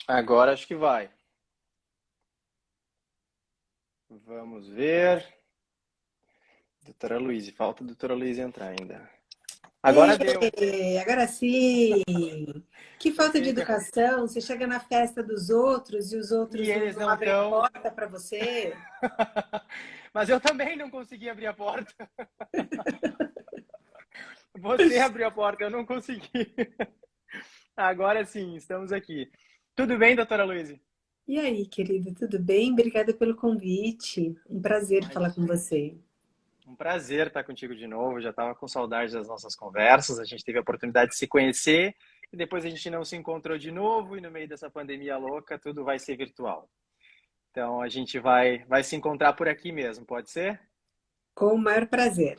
Agora acho que vai. Vamos ver. Doutora Luísa, falta a doutora Luísa entrar ainda. Agora deu. Agora sim! Que Eu falta de fiquei com... educação! Você chega na festa dos outros e os E outros eles não não abrem a estão. porta para você. Mas eu também não consegui abrir a porta. Você abriu a porta, eu não consegui. Agora sim, estamos aqui. Tudo bem, doutora Luísa? E aí, querida, tudo bem? Obrigada pelo convite. Um prazer falar com Imagina. você. Um prazer estar contigo de novo. Já estava com saudade das nossas conversas. A gente teve a oportunidade de se conhecer e depois a gente não se encontrou de novo. E no meio dessa pandemia louca, tudo vai ser virtual. Então a gente vai se encontrar por aqui mesmo, pode ser? Com o maior prazer.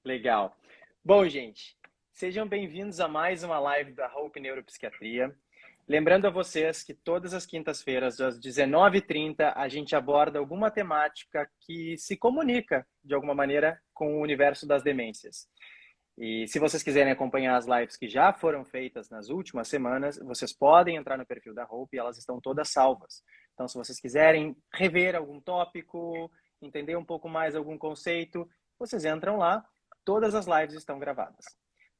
Legal. Bom, gente, sejam bem-vindos a mais uma live da Hope Neuropsiquiatria. Lembrando a vocês que todas as quintas-feiras, às 19h30, a gente aborda alguma temática que se comunica, de alguma maneira, com o universo das demências. E se vocês quiserem acompanhar as lives que já foram feitas nas últimas semanas, vocês podem entrar no perfil da Hope e elas estão todas salvas. Então, se vocês quiserem rever algum tópico, entender um pouco mais algum conceito, vocês entram lá, todas as lives estão gravadas.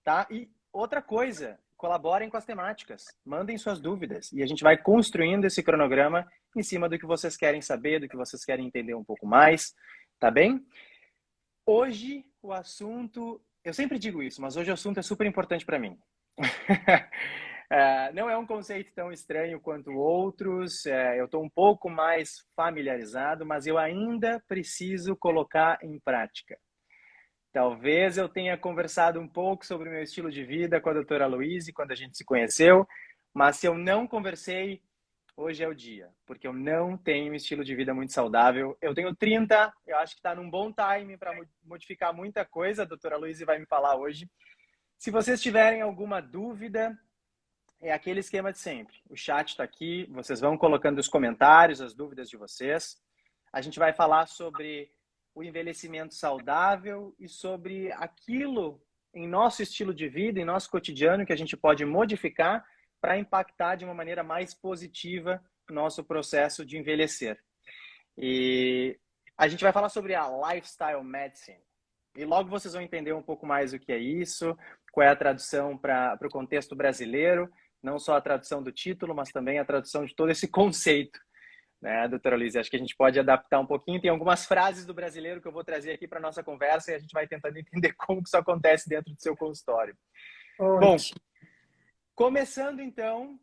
Tá? E outra coisa, colaborem com as temáticas, mandem suas dúvidas e a gente vai construindo esse cronograma em cima do que vocês querem saber, do que vocês querem entender um pouco mais, tá bem? Hoje o assunto, eu sempre digo isso, mas hoje o assunto é super importante para mim. Não é um conceito tão estranho quanto outros, eu estou um pouco mais familiarizado, mas eu ainda preciso colocar em prática. Talvez eu tenha conversado um pouco sobre o meu estilo de vida com a doutora Luísa quando a gente se conheceu, mas se eu não conversei, hoje é o dia, porque eu não tenho um estilo de vida muito saudável. Eu tenho 30, eu acho que está num bom time para modificar muita coisa, a doutora Luísa vai me falar hoje. Se vocês tiverem alguma dúvida, é aquele esquema de sempre. O chat está aqui, vocês vão colocando os comentários, as dúvidas de vocês. A gente vai falar sobre o envelhecimento saudável e sobre aquilo em nosso estilo de vida, em nosso cotidiano, que a gente pode modificar para impactar de uma maneira mais positiva o nosso processo de envelhecer. E a gente vai falar sobre a Lifestyle Medicine. E logo vocês vão entender um pouco mais o que é isso, qual é a tradução para o contexto brasileiro, não só a tradução do título, mas também a tradução de todo esse conceito, né, doutora Luísa? Acho que a gente pode adaptar um pouquinho. Tem algumas frases do brasileiro que eu vou trazer aqui para a nossa conversa e a gente vai tentando entender como que isso acontece dentro do seu consultório. Bom, Ótimo. começando então,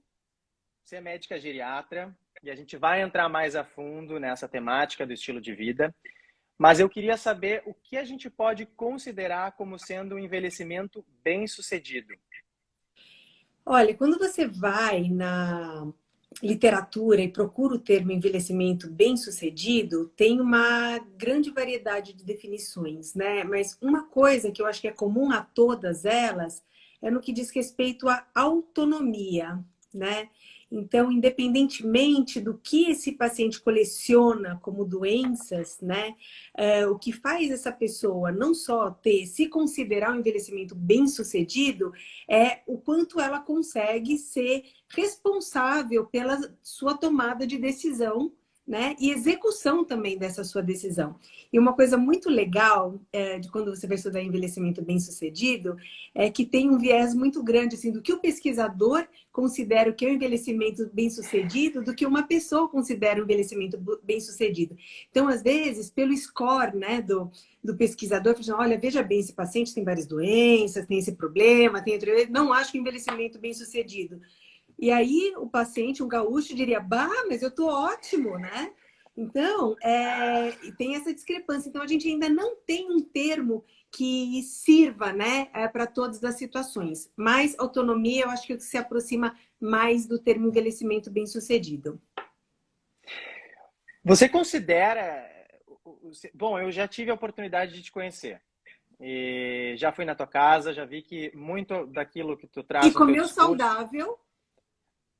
você é médica geriatra e a gente vai entrar mais a fundo nessa temática do estilo de vida. Mas eu queria saber o que a gente pode considerar como sendo um envelhecimento bem-sucedido. Olha, quando você vai na literatura e procura o termo envelhecimento bem-sucedido, tem uma grande variedade de definições, né? Mas uma coisa que eu acho que é comum a todas elas é no que diz respeito à autonomia, né? Então, independentemente do que esse paciente coleciona como doenças, né? O que faz essa pessoa não só se considerar um envelhecimento bem-sucedido, é o quanto ela consegue ser responsável pela sua tomada de decisão, né? E execução também dessa sua decisão. E uma coisa muito legal de quando você vai estudar envelhecimento bem-sucedido é que tem um viés muito grande assim do que o pesquisador considera o que é um envelhecimento bem-sucedido do que uma pessoa considera um envelhecimento bem-sucedido. Então, às vezes, pelo score, né, do pesquisador, assim, olha, veja bem, esse paciente tem várias doenças, tem esse problema, tem outro... não acho que envelhecimento bem-sucedido. E aí o paciente, um gaúcho, diria, bah, mas eu tô ótimo, né? Então, tem essa discrepância. Então, a gente ainda não tem um termo que sirva, né, para todas as situações. Mas autonomia, eu acho que se aproxima mais do termo envelhecimento bem-sucedido. Você considera... Bom, eu já tive a oportunidade de te conhecer. E já fui na tua casa, já vi que muito daquilo que tu E traz no teu comeu discurso... saudável.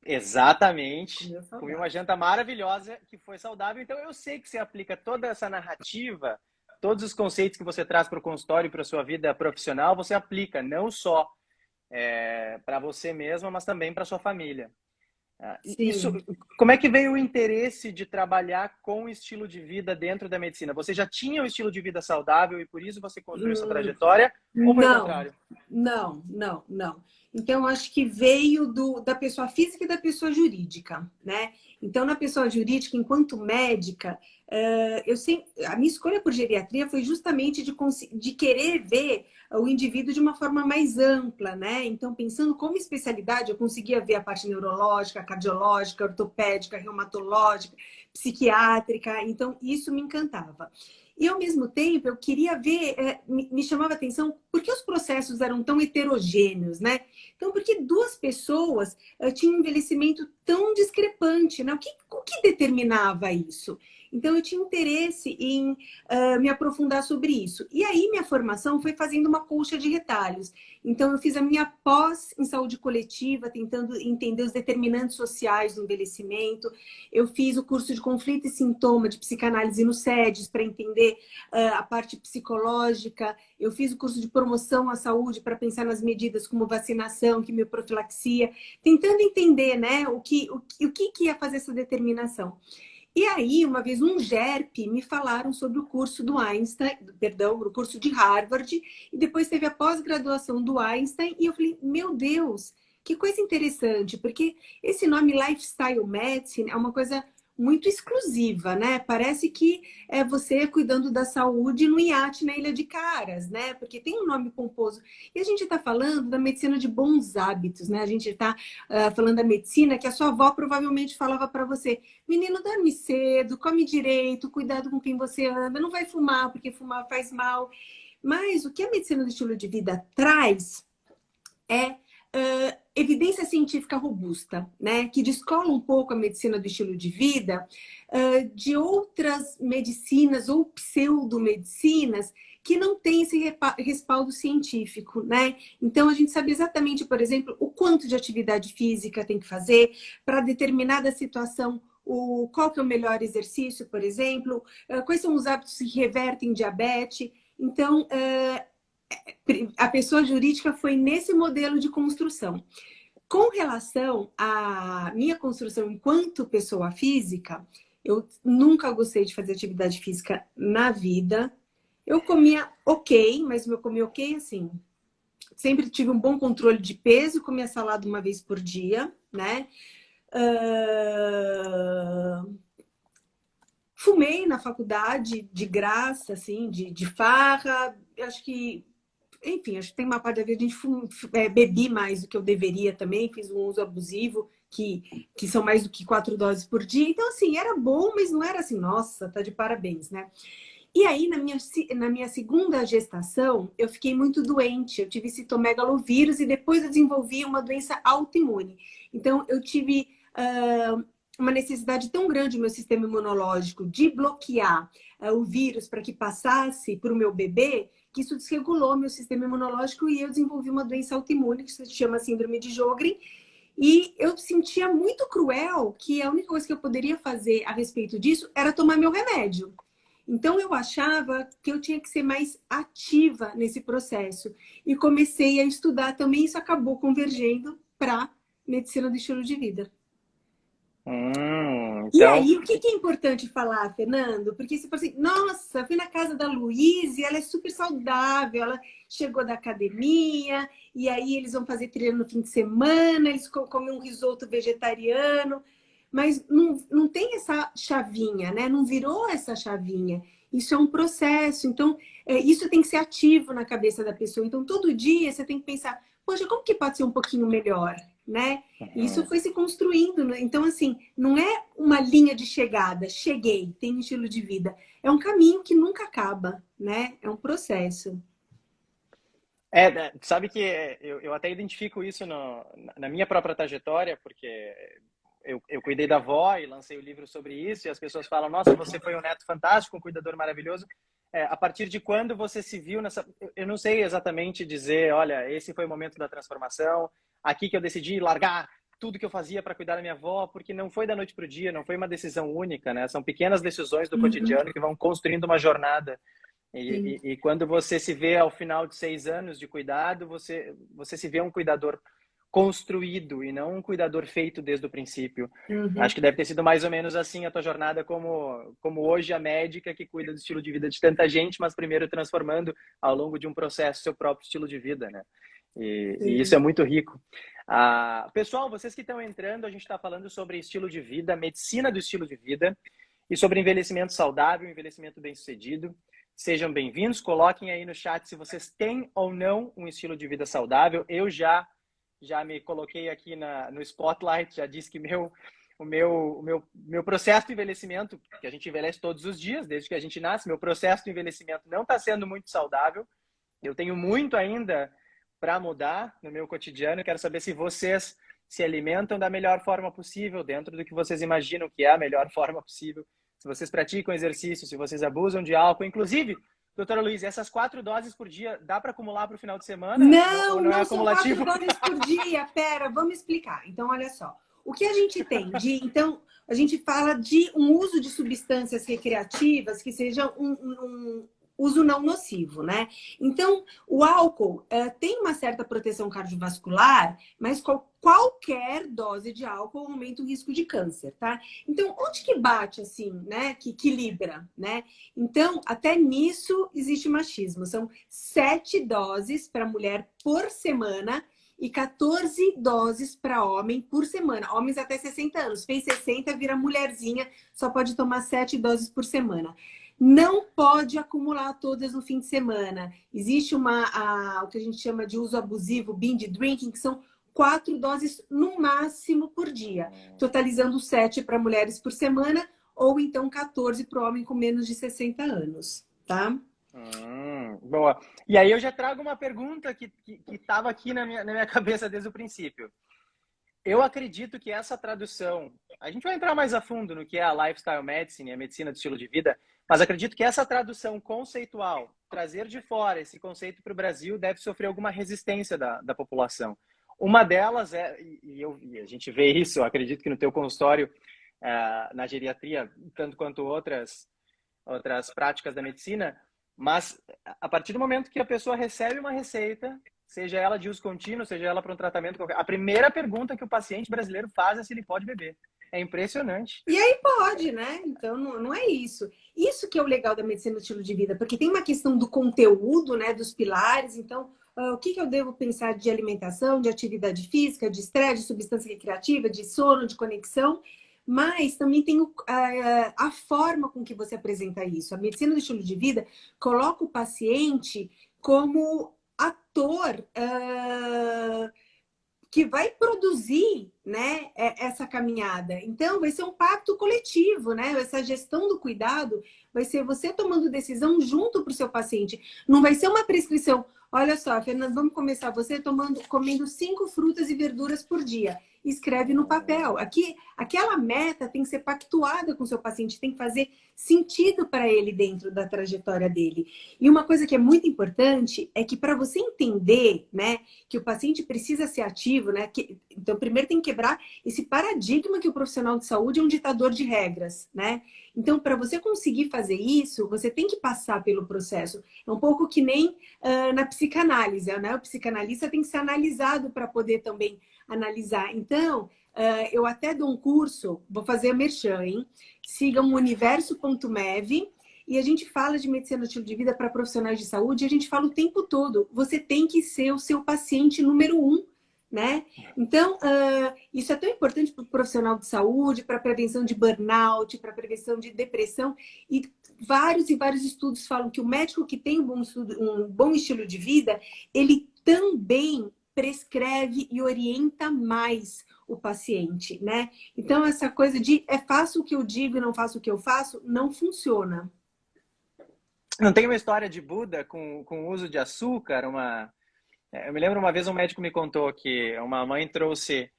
Exatamente. Comeu Comi uma saudável. janta maravilhosa que foi saudável. Então eu sei que você aplica toda essa narrativa, todos os conceitos que você traz para o consultório e para a sua vida profissional, você aplica não só para você mesma, mas também para sua família. Isso, Sim. como é que veio o interesse de trabalhar com estilo de vida dentro da medicina? Você já tinha um estilo de vida saudável e por isso você construiu essa Hum, trajetória? Ou foi o Não, contrário? não. Então, acho que veio da pessoa física e da pessoa jurídica, né? Então, na pessoa jurídica, enquanto médica, a minha escolha por geriatria foi justamente de querer ver o indivíduo de uma forma mais ampla, né? Então, pensando como especialidade, eu conseguia ver a parte neurológica, cardiológica, ortopédica, reumatológica, psiquiátrica. Então, isso me encantava. E, ao mesmo tempo, eu queria ver, me chamava a atenção, por que os processos eram tão heterogêneos, né? Então, por que duas pessoas tinham um envelhecimento tão discrepante, né? O que determinava isso? Então, eu tinha interesse em me aprofundar sobre isso. E aí, minha formação foi fazendo uma colcha de retalhos. Então, eu fiz a minha pós em saúde coletiva, tentando entender os determinantes sociais do envelhecimento. Eu fiz o curso de conflito e sintoma de psicanálise no SEDES para entender a parte psicológica. Eu fiz o curso de promoção à saúde para pensar nas medidas como vacinação, quimioprofilaxia, tentando entender, né, o que ia fazer essa determinação. E aí, uma vez, um GERP, me falaram sobre o curso do Einstein, perdão, o curso de Harvard, e depois teve a pós-graduação do Einstein, e eu falei, meu Deus, que coisa interessante, porque esse nome Lifestyle Medicine é uma coisa muito exclusiva, né? Parece que é você cuidando da saúde no iate na Ilha de Caras, né? Porque tem um nome pomposo. E a gente está falando da medicina de bons hábitos, né? A gente está falando da medicina que a sua avó provavelmente falava para você: menino, dorme cedo, come direito, cuidado com quem você anda, não vai fumar, porque fumar faz mal. Mas o que a medicina do estilo de vida traz é evidência científica robusta, né? Que descola um pouco a medicina do estilo de vida de outras medicinas ou pseudomedicinas que não têm esse respaldo científico, né? Então, a gente sabe exatamente, por exemplo, o quanto de atividade física tem que fazer para determinada situação, qual que é o melhor exercício, por exemplo, quais são os hábitos que revertem diabetes. Então, a pessoa jurídica foi nesse modelo de construção. Com relação à minha construção enquanto pessoa física, eu nunca gostei de fazer atividade física na vida. Eu comia ok, mas eu comia ok assim. Sempre tive um bom controle de peso, comia salada uma vez por dia, né? Fumei na faculdade de graça, assim, de farra. Acho que enfim, acho que tem uma parte da vida a gente bebi mais do que eu deveria também, fiz um uso abusivo, que são mais do que 4 doses por dia. Então, assim, era bom, mas não era assim, nossa, tá de parabéns, né? E aí, na minha segunda gestação, eu fiquei muito doente. Eu tive citomegalovírus e depois eu desenvolvi uma doença autoimune. Então, eu tive uma necessidade tão grande no meu sistema imunológico de bloquear o vírus para que passasse para o meu bebê, que isso desregulou meu sistema imunológico e eu desenvolvi uma doença autoimune que se chama síndrome de Sjögren. E eu sentia muito cruel que a única coisa que eu poderia fazer a respeito disso era tomar meu remédio. Então eu achava que eu tinha que ser mais ativa nesse processo e comecei a estudar também. Isso acabou convergendo para medicina do estilo de vida. E Então, aí, o que é importante falar, Fernando? Porque você fala assim, nossa, fui na casa da Luísa, ela é super saudável, ela chegou da academia, e aí eles vão fazer trilha no fim de semana, eles comem um risoto vegetariano, mas não tem essa chavinha, né? Não virou essa chavinha. Isso é um processo, então isso tem que ser ativo na cabeça da pessoa. Então, todo dia você tem que pensar, poxa, como que pode ser um pouquinho melhor, né? E isso foi se construindo, né? Então, assim, não é uma linha de chegada, cheguei, tenho um estilo de vida. É um caminho que nunca acaba, né? É um processo. sabe que eu até identifico isso na minha própria trajetória, porque eu cuidei da avó e lancei o livro sobre isso, e as pessoas falam, nossa, você foi um neto fantástico, um cuidador maravilhoso. A partir de quando você se viu nessa... Eu não sei exatamente dizer, olha, esse foi o momento da transformação, aqui que eu decidi largar tudo que eu fazia para cuidar da minha avó, porque não foi da noite para o dia, não foi uma decisão única, né? São pequenas decisões do cotidiano que vão construindo uma jornada. Sim. E quando você se vê ao final de 6 anos de cuidado, você se vê um cuidador construído e não um cuidador feito desde o princípio. Uhum. Acho que deve ter sido mais ou menos assim a tua jornada como hoje a médica que cuida do estilo de vida de tanta gente, mas primeiro transformando ao longo de um processo seu próprio estilo de vida, né? E isso é muito rico. Pessoal, vocês que estão entrando, a gente está falando sobre estilo de vida, medicina do estilo de vida e sobre envelhecimento saudável, envelhecimento bem-sucedido. Sejam bem-vindos, coloquem aí no chat se vocês têm ou não um estilo de vida saudável. Eu já me coloquei aqui no spotlight, já disse que o meu processo de envelhecimento, que a gente envelhece todos os dias, desde que a gente nasce, meu processo de envelhecimento não está sendo muito saudável. Eu tenho muito ainda para mudar no meu cotidiano. Quero saber se vocês se alimentam da melhor forma possível, dentro do que vocês imaginam que é a melhor forma possível. Se vocês praticam exercício, se vocês abusam de álcool. Inclusive, doutora Luiz, essas 4 doses por dia, dá para acumular para o final de semana? Não, Ou não é não são 4 acumulativo? doses por dia. Pera, vamos explicar. Então, olha só. O que a gente tem então, a gente fala de um uso de substâncias recreativas que sejam um uso não nocivo, né? Então, o álcool tem uma certa proteção cardiovascular, mas qualquer dose de álcool aumenta o risco de câncer, tá? Então, onde que bate assim, né? Que equilibra, né? Então, até nisso existe machismo. São 7 doses para mulher por semana e 14 doses para homem por semana. Homens até 60 anos. Fez 60, vira mulherzinha, só pode tomar 7 doses por semana. Não pode acumular todas no fim de semana. Existe o que a gente chama de uso abusivo, binge drinking, que são 4 doses no máximo por dia, totalizando 7 para mulheres por semana, ou então 14 para o homem com menos de 60 anos, tá? Boa. E aí eu já trago uma pergunta que estava aqui na minha cabeça desde o princípio. Eu acredito que essa tradução, a gente vai entrar mais a fundo no que é a lifestyle medicine, a medicina do estilo de vida, mas acredito que essa tradução conceitual, trazer de fora esse conceito para o Brasil, deve sofrer alguma resistência da população. Uma delas e a gente vê isso, eu acredito que no teu consultório, na geriatria, tanto quanto outras práticas da medicina, mas a partir do momento que a pessoa recebe uma receita, seja ela de uso contínuo, seja ela para um tratamento qualquer, a primeira pergunta que o paciente brasileiro faz é se ele pode beber. É impressionante. E aí pode, né? Então não é isso. Isso que é o legal da medicina do estilo de vida, porque tem uma questão do conteúdo, né? Dos pilares. Então, o que eu devo pensar de alimentação, de atividade física, de estresse, de substância recreativa, de sono, de conexão. Mas também tem a forma com que você apresenta isso. A medicina do estilo de vida coloca o paciente como ator que vai produzir, né, essa caminhada. Então, vai ser um pacto coletivo, né? Essa gestão do cuidado vai ser você tomando decisão junto para o seu paciente. Não vai ser uma prescrição. Olha só, Fernanda, vamos começar você comendo 5 frutas e verduras por dia. Escreve no papel. Aquela meta tem que ser pactuada com o seu paciente, tem que fazer sentido para ele dentro da trajetória dele. E uma coisa que é muito importante é que para você entender, né, que o paciente precisa ser ativo, né, então primeiro tem que quebrar esse paradigma que o profissional de saúde é um ditador de regras, né? Então, para você conseguir fazer isso, você tem que passar pelo processo. É um pouco que nem na psicanálise, né? O psicanalista tem que ser analisado para poder também analisar. Então, eu até dou um curso, vou fazer a merchan, hein? Sigam o universo.mev e a gente fala de medicina do estilo de vida para profissionais de saúde e a gente fala o tempo todo. Você tem que ser o seu paciente número 1, né? Então, isso é tão importante para o profissional de saúde, para a prevenção de burnout, para a prevenção de depressão. E vários estudos falam que o médico que tem um bom estilo de vida, ele também prescreve e orienta mais o paciente, né? Então, essa coisa de faço o que eu digo e não faço o que eu faço, não funciona. Não tem uma história de Buda com o uso de açúcar? Eu me lembro uma vez um médico me contou que uma mãe trouxe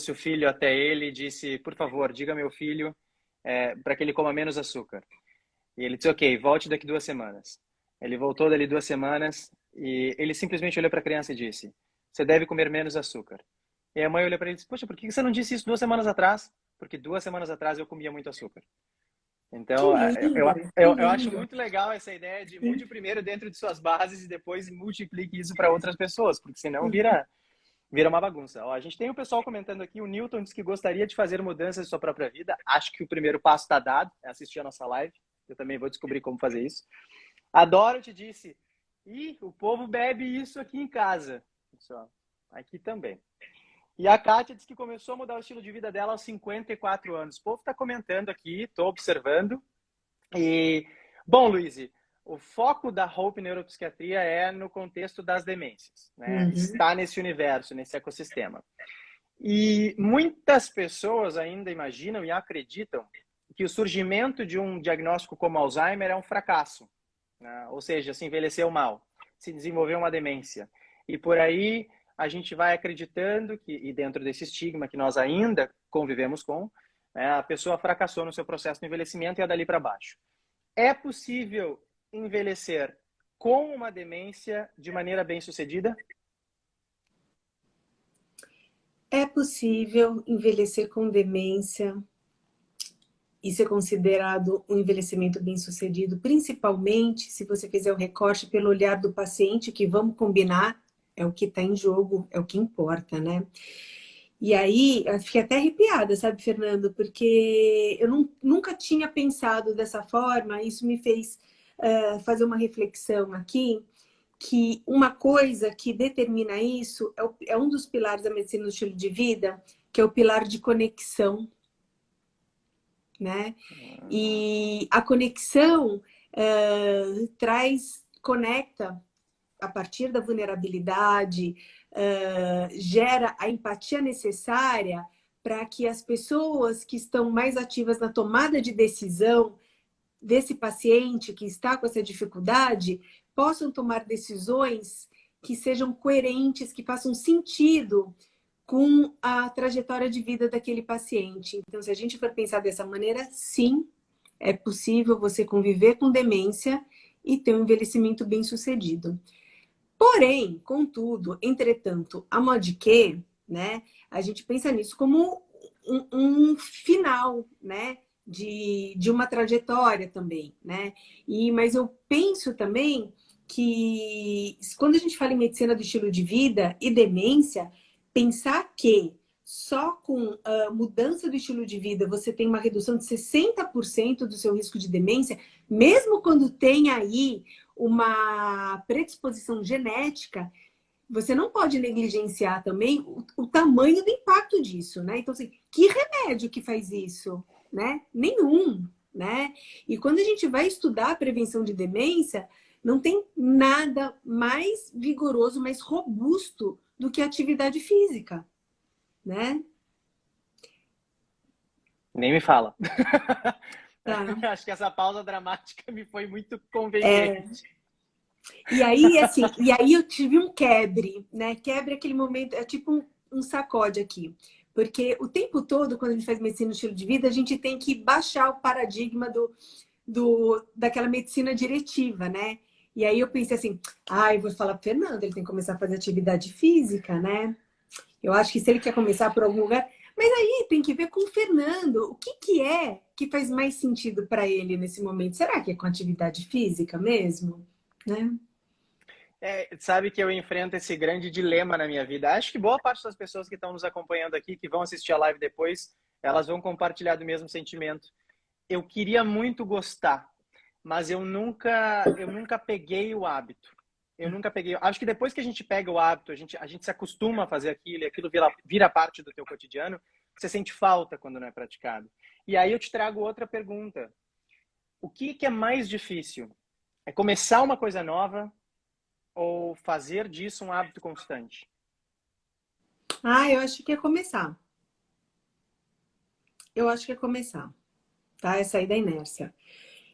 o filho até ele e disse, por favor, diga ao meu filho para que ele coma menos açúcar. E ele disse, ok, volte daqui 2 semanas. Ele voltou dali 2 semanas e ele simplesmente olhou para a criança e disse, você deve comer menos açúcar. E a mãe olhou para ele e disse, poxa, por que você não disse isso 2 semanas atrás? Porque 2 semanas atrás eu comia muito açúcar. Então, eu acho muito legal essa ideia de mude primeiro dentro de suas bases e depois multiplique isso para outras pessoas, porque senão vira vira uma bagunça. Ó, a gente tem o pessoal comentando aqui, o Newton diz que gostaria de fazer mudanças em sua própria vida. Acho que o primeiro passo está dado, é assistir a nossa live. Eu também vou descobrir como fazer isso. A Dorothy disse, o povo bebe isso aqui em casa. Pessoal, aqui também. E a Kátia disse que começou a mudar o estilo de vida dela aos 54 anos. O povo está comentando aqui, estou observando. E, bom, Luiz, o foco da Hope Neuropsiquiatria é no contexto das demências, né? Está nesse universo, nesse ecossistema. E muitas pessoas ainda imaginam e acreditam que o surgimento de um diagnóstico como Alzheimer é um fracasso, né? Ou seja, se envelheceu mal, se desenvolveu uma demência. E por aí a gente vai acreditando que, e dentro desse estigma que nós ainda convivemos com, a pessoa fracassou no seu processo de envelhecimento e é dali para baixo. É possível envelhecer com uma demência de maneira bem-sucedida? É possível envelhecer com demência e ser considerado um envelhecimento bem-sucedido, principalmente se você fizer o recorte pelo olhar do paciente, que vamos combinar, é o que está em jogo, é o que importa, né? E aí, eu fiquei até arrepiada, sabe, Fernando? Porque eu nunca tinha pensado dessa forma, isso me fez fazer uma reflexão aqui, que uma coisa que determina isso é um dos pilares da medicina do estilo de vida, que é o pilar de conexão, né? E a conexão conecta a partir da vulnerabilidade, gera a empatia necessária para que as pessoas que estão mais ativas na tomada de decisão desse paciente que está com essa dificuldade possam tomar decisões que sejam coerentes, que façam sentido com a trajetória de vida daquele paciente. Então, se a gente for pensar dessa maneira, sim, é possível você conviver com demência e ter um envelhecimento bem-sucedido. Porém, contudo, entretanto, a modo de que, né, a gente pensa nisso como um final, né, de uma trajetória também, né? Mas eu penso também que quando a gente fala em medicina do estilo de vida e demência, pensar que só com mudança do estilo de vida você tem uma redução de 60% do seu risco de demência, mesmo quando tem aí uma predisposição genética, você não pode negligenciar também o tamanho do impacto disso, né? Então, assim, que remédio que faz isso? Né? Nenhum, né? E quando a gente vai estudar a prevenção de demência, não tem nada mais vigoroso, mais robusto do que a atividade física, né? Nem me fala. Tá. Acho que essa pausa dramática me foi muito conveniente. E aí eu tive um quebre, né? Quebre aquele momento, é tipo um sacode aqui. Porque o tempo todo, quando a gente faz medicina no estilo de vida, a gente tem que baixar o paradigma daquela medicina diretiva, né? E aí eu pensei assim, eu vou falar pro Fernando, ele tem que começar a fazer atividade física, né? Eu acho que se ele quer começar por algum lugar... Mas aí tem que ver com o Fernando, o que é que faz mais sentido para ele nesse momento? Será que é com atividade física mesmo? Né? Sabe que eu enfrento esse grande dilema na minha vida. Acho que boa parte das pessoas que estão nos acompanhando aqui, que vão assistir a live depois, elas vão compartilhar do mesmo sentimento. Eu queria muito gostar, mas eu nunca peguei o hábito. Eu nunca peguei. Acho que depois que a gente pega o hábito, a gente se acostuma a fazer aquilo, e aquilo vira parte do teu cotidiano, você sente falta quando não é praticado. E aí eu te trago outra pergunta. O que é mais difícil? É começar uma coisa nova ou fazer disso um hábito constante? Eu acho que é começar. Eu acho que é começar, tá? É sair da inércia.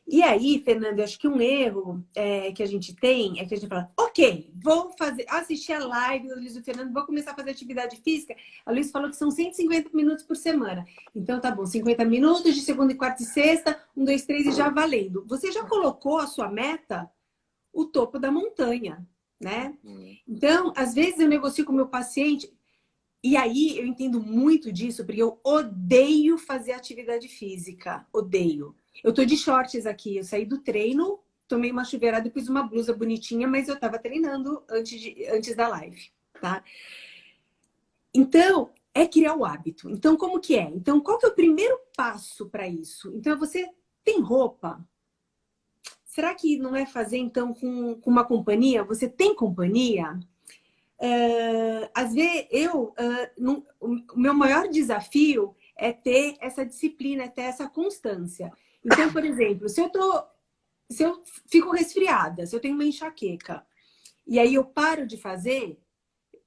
E aí, Fernando, eu acho que um erro que a gente tem é que a gente fala, ok, vou assistir a live do Luiz e do Fernando, vou começar a fazer atividade física. A Luiz falou que são 150 minutos por semana. Então, tá bom, 50 minutos de segunda, quarta e sexta, 1, 2, 3 e já valendo. Você já colocou a sua meta? O topo da montanha, né? Então, às vezes eu negocio com o meu paciente, e aí eu entendo muito disso, porque eu odeio fazer atividade física, odeio. Eu tô de shorts aqui, eu saí do treino, tomei uma chuveirada e pus uma blusa bonitinha, mas eu tava treinando antes da live, tá? Então, é criar o hábito. Então, como que é? Então, qual que é o primeiro passo para isso? Então, você tem roupa? Será que não é fazer, então, com uma companhia? Você tem companhia? Às vezes, o meu maior desafio é ter essa disciplina, é ter essa constância. Então, por exemplo, se eu fico resfriada, se eu tenho uma enxaqueca, e aí eu paro de fazer,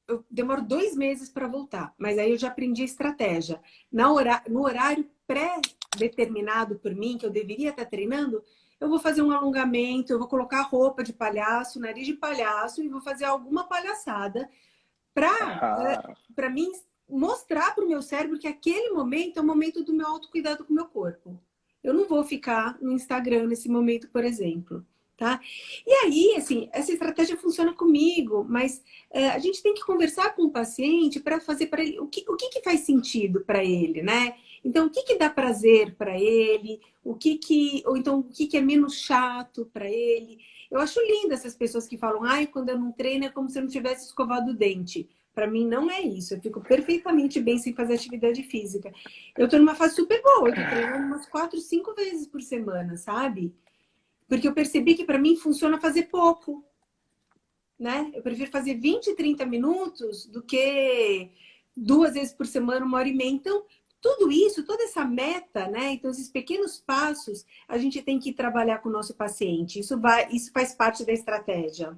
eu demoro 2 meses para voltar, mas aí eu já aprendi a estratégia. No horário pré-determinado por mim, que eu deveria estar treinando, eu vou fazer um alongamento, eu vou colocar roupa de palhaço, nariz de palhaço e vou fazer alguma palhaçada Ah, para mim mostrar para o meu cérebro que aquele momento é o momento do meu autocuidado com o meu corpo. Eu não vou ficar no Instagram nesse momento, por exemplo. Tá? E aí, assim, essa estratégia funciona comigo, mas a gente tem que conversar com o paciente para fazer para ele o que faz sentido para ele, né? Então, o que dá prazer para ele, ou então o que é menos chato para ele. Eu acho lindo essas pessoas que falam, ai, quando eu não treino é como se eu não tivesse escovado o dente. Para mim não é isso. Eu fico perfeitamente bem sem fazer atividade física. Eu tô numa fase super boa, eu tô treinando umas 4, 5 vezes por semana, sabe? Porque eu percebi que para mim funciona fazer pouco, né? Eu prefiro fazer 20, 30 minutos do que 2 vezes por semana, 1 hora e meia. Então, tudo isso, toda essa meta, né? Então, esses pequenos passos, a gente tem que trabalhar com o nosso paciente. Isso faz parte da estratégia.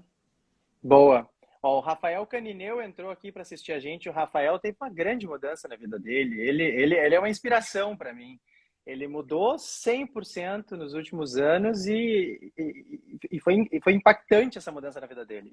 boa. Ó, o Rafael Canineu entrou aqui para assistir a gente. O Rafael teve uma grande mudança na vida dele. Ele é uma inspiração para mim. Ele mudou 100% nos últimos anos e foi impactante essa mudança na vida dele.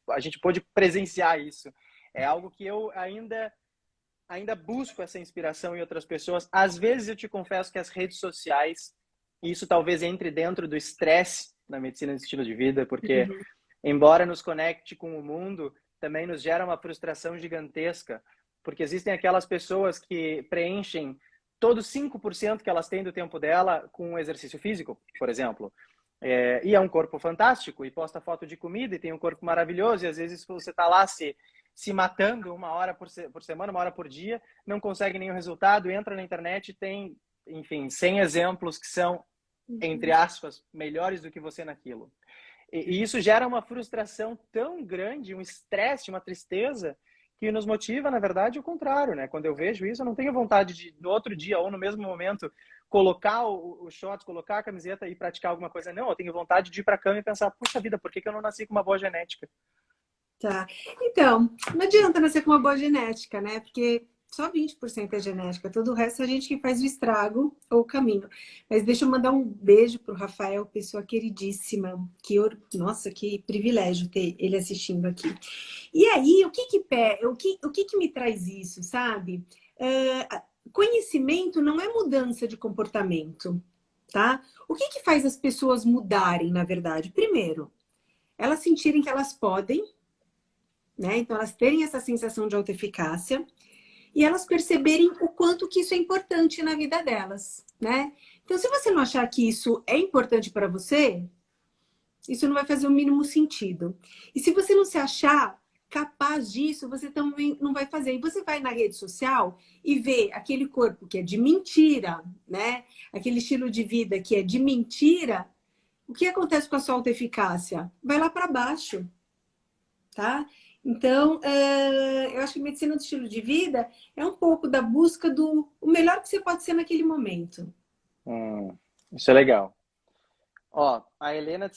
A gente pôde presenciar isso. É algo que eu ainda busco essa inspiração em outras pessoas. Às vezes eu te confesso que as redes sociais, e isso talvez entre dentro do estresse na medicina de estilo de vida, porque Uhum. embora nos conecte com o mundo, também nos gera uma frustração gigantesca, porque existem aquelas pessoas que preenchem todos 5% que elas têm do tempo dela com exercício físico, por exemplo. E é um corpo fantástico, e posta foto de comida, e tem um corpo maravilhoso, e às vezes você está lá se matando 1 hora por semana, 1 hora por dia, não consegue nenhum resultado, entra na internet e tem, enfim, 100 exemplos que são, entre aspas, melhores do que você naquilo. E isso gera uma frustração tão grande, um estresse, uma tristeza, que nos motiva, na verdade, o contrário, né? Quando eu vejo isso, eu não tenho vontade de, no outro dia ou no mesmo momento, colocar o short, colocar a camiseta e praticar alguma coisa. Não, eu tenho vontade de ir para a cama e pensar, puxa vida, por que eu não nasci com uma boa genética? Tá. Então, não adianta nascer com uma boa genética, né? Porque só 20% é genética, todo o resto é a gente que faz o estrago ou o caminho. Mas deixa eu mandar um beijo pro Rafael, pessoa queridíssima. Nossa, que privilégio ter ele assistindo aqui. E aí, o que me traz isso, sabe? Conhecimento não é mudança de comportamento, tá? O que faz as pessoas mudarem, na verdade? Primeiro, elas sentirem que elas podem, né? Então, elas terem essa sensação de autoeficácia e elas perceberem o quanto que isso é importante na vida delas, né? Então, se você não achar que isso é importante para você, isso não vai fazer o mínimo sentido. E se você não se achar capaz disso, você também não vai fazer. E você vai na rede social e vê aquele corpo que é de mentira, né? Aquele estilo de vida que é de mentira. O que acontece com a sua autoeficácia? Vai lá para baixo, tá? Então, eu acho que medicina do estilo de vida é um pouco da busca do o melhor que você pode ser naquele momento. Isso é legal. Ó, a Helena,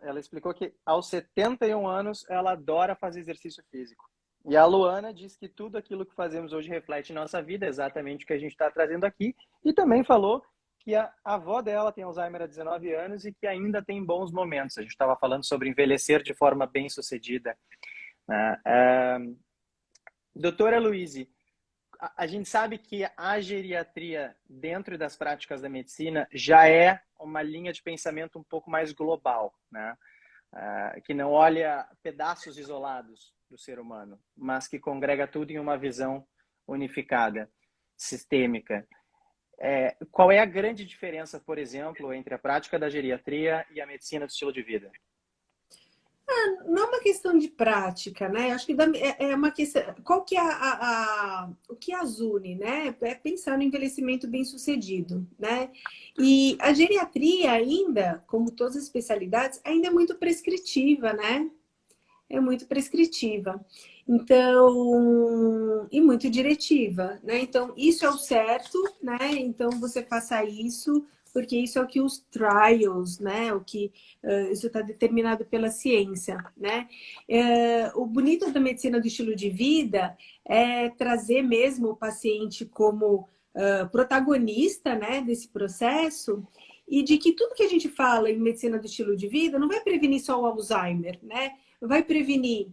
ela explicou que aos 71 anos ela adora fazer exercício físico. E a Luana diz que tudo aquilo que fazemos hoje reflete em nossa vida, exatamente o que a gente está trazendo aqui. E também falou que a avó dela tem Alzheimer há 19 anos e que ainda tem bons momentos. A gente estava falando sobre envelhecer de forma bem-sucedida, né? Doutora Luíse, a gente sabe que a geriatria, dentro das práticas da medicina, já é uma linha de pensamento um pouco mais global, né? Que não olha pedaços isolados do ser humano, mas que congrega tudo em uma visão unificada, sistêmica. Qual é a grande diferença, por exemplo, entre a prática da geriatria e a medicina do estilo de vida? Não é uma questão de prática, né? Acho que é uma questão. Qual que é o que as une, né? É pensar no envelhecimento bem-sucedido, né? E a geriatria ainda, como todas as especialidades, ainda é muito prescritiva, né? É muito prescritiva. Então, e muito diretiva, né? Então, isso é o certo, né? Então, você faça isso, porque isso é o que os trials, né? O que isso está determinado pela ciência, né? O bonito da medicina do estilo de vida é trazer mesmo o paciente como protagonista, né? Desse processo. E de que tudo que a gente fala em medicina do estilo de vida não vai prevenir só o Alzheimer, né? Vai prevenir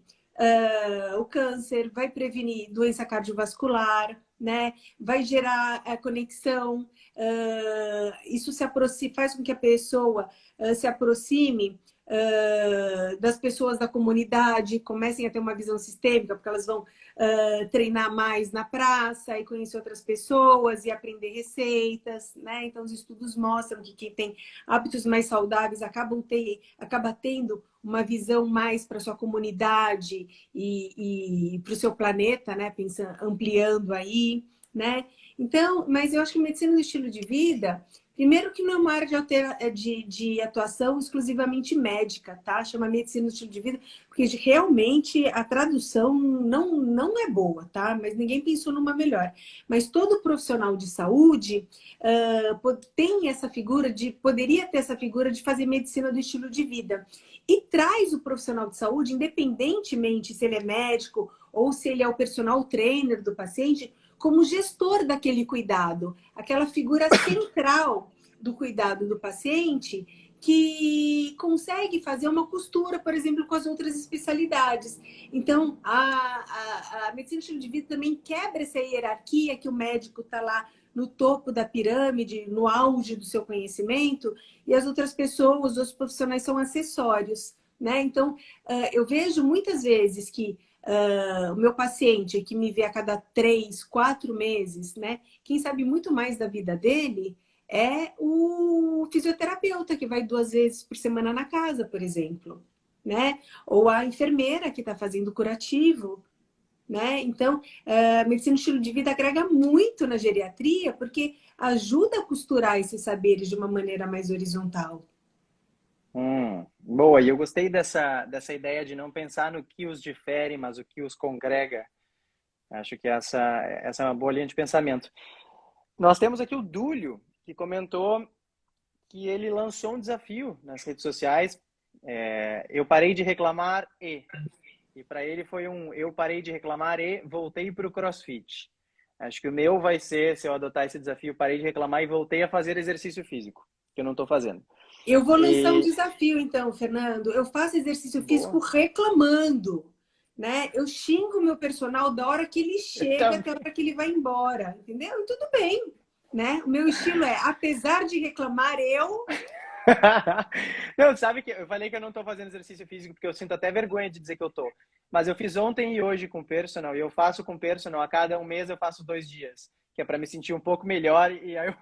o câncer, vai prevenir doença cardiovascular, né? Vai gerar a conexão. Isso se aproxima, faz com que a pessoa se aproxime das pessoas da comunidade, comecem a ter uma visão sistêmica, porque elas vão treinar mais na praça e conhecer outras pessoas e aprender receitas, né? Então, os estudos mostram que quem tem hábitos mais saudáveis acaba tendo uma visão mais para sua comunidade e para o seu planeta, né? Pensando, ampliando aí, né? Então, mas eu acho que medicina do estilo de vida, primeiro que não é uma área de atuação exclusivamente médica, tá? Chama medicina do estilo de vida, porque realmente a tradução não é boa, tá? Mas ninguém pensou numa melhor. Mas todo profissional de saúde tem essa figura poderia ter essa figura de fazer medicina do estilo de vida. E traz o profissional de saúde, independentemente se ele é médico ou se ele é o personal trainer do paciente, como gestor daquele cuidado, aquela figura central do cuidado do paciente que consegue fazer uma costura, por exemplo, com as outras especialidades. Então, a medicina de estilo de vida também quebra essa hierarquia que o médico está lá no topo da pirâmide, no auge do seu conhecimento, e as outras pessoas, os profissionais são acessórios, né? Então, eu vejo muitas vezes que o meu paciente, que me vê a cada 3, 4 meses, né? Quem sabe muito mais da vida dele é o fisioterapeuta, que vai 2 vezes por semana na casa, por exemplo, né? Ou a enfermeira que está fazendo curativo, né? Então, a medicina do estilo de vida agrega muito na geriatria, porque ajuda a costurar esses saberes de uma maneira mais horizontal. Boa, e eu gostei dessa ideia de não pensar no que os difere, mas o que os congrega. Acho que essa é uma boa linha de pensamento. Nós temos aqui o Dúlio, que comentou que ele lançou um desafio nas redes sociais. Eu parei de reclamar e para ele foi eu parei de reclamar e voltei para o CrossFit. Acho que o meu vai ser, se eu adotar esse desafio, parei de reclamar e voltei a fazer exercício físico, que eu não estou fazendo. Eu vou lançar um desafio, então, Fernando. Eu faço exercício físico reclamando, né? Eu xingo o meu personal da hora que ele chega até a hora que ele vai embora, entendeu? E tudo bem, né? O meu estilo é, apesar de reclamar, eu... Não, sabe que eu falei que eu não estou fazendo exercício físico porque eu sinto até vergonha de dizer que eu estou. Mas eu fiz ontem e hoje com personal, e eu faço com personal a cada um mês, eu faço 2 dias, que é para me sentir um pouco melhor, e aí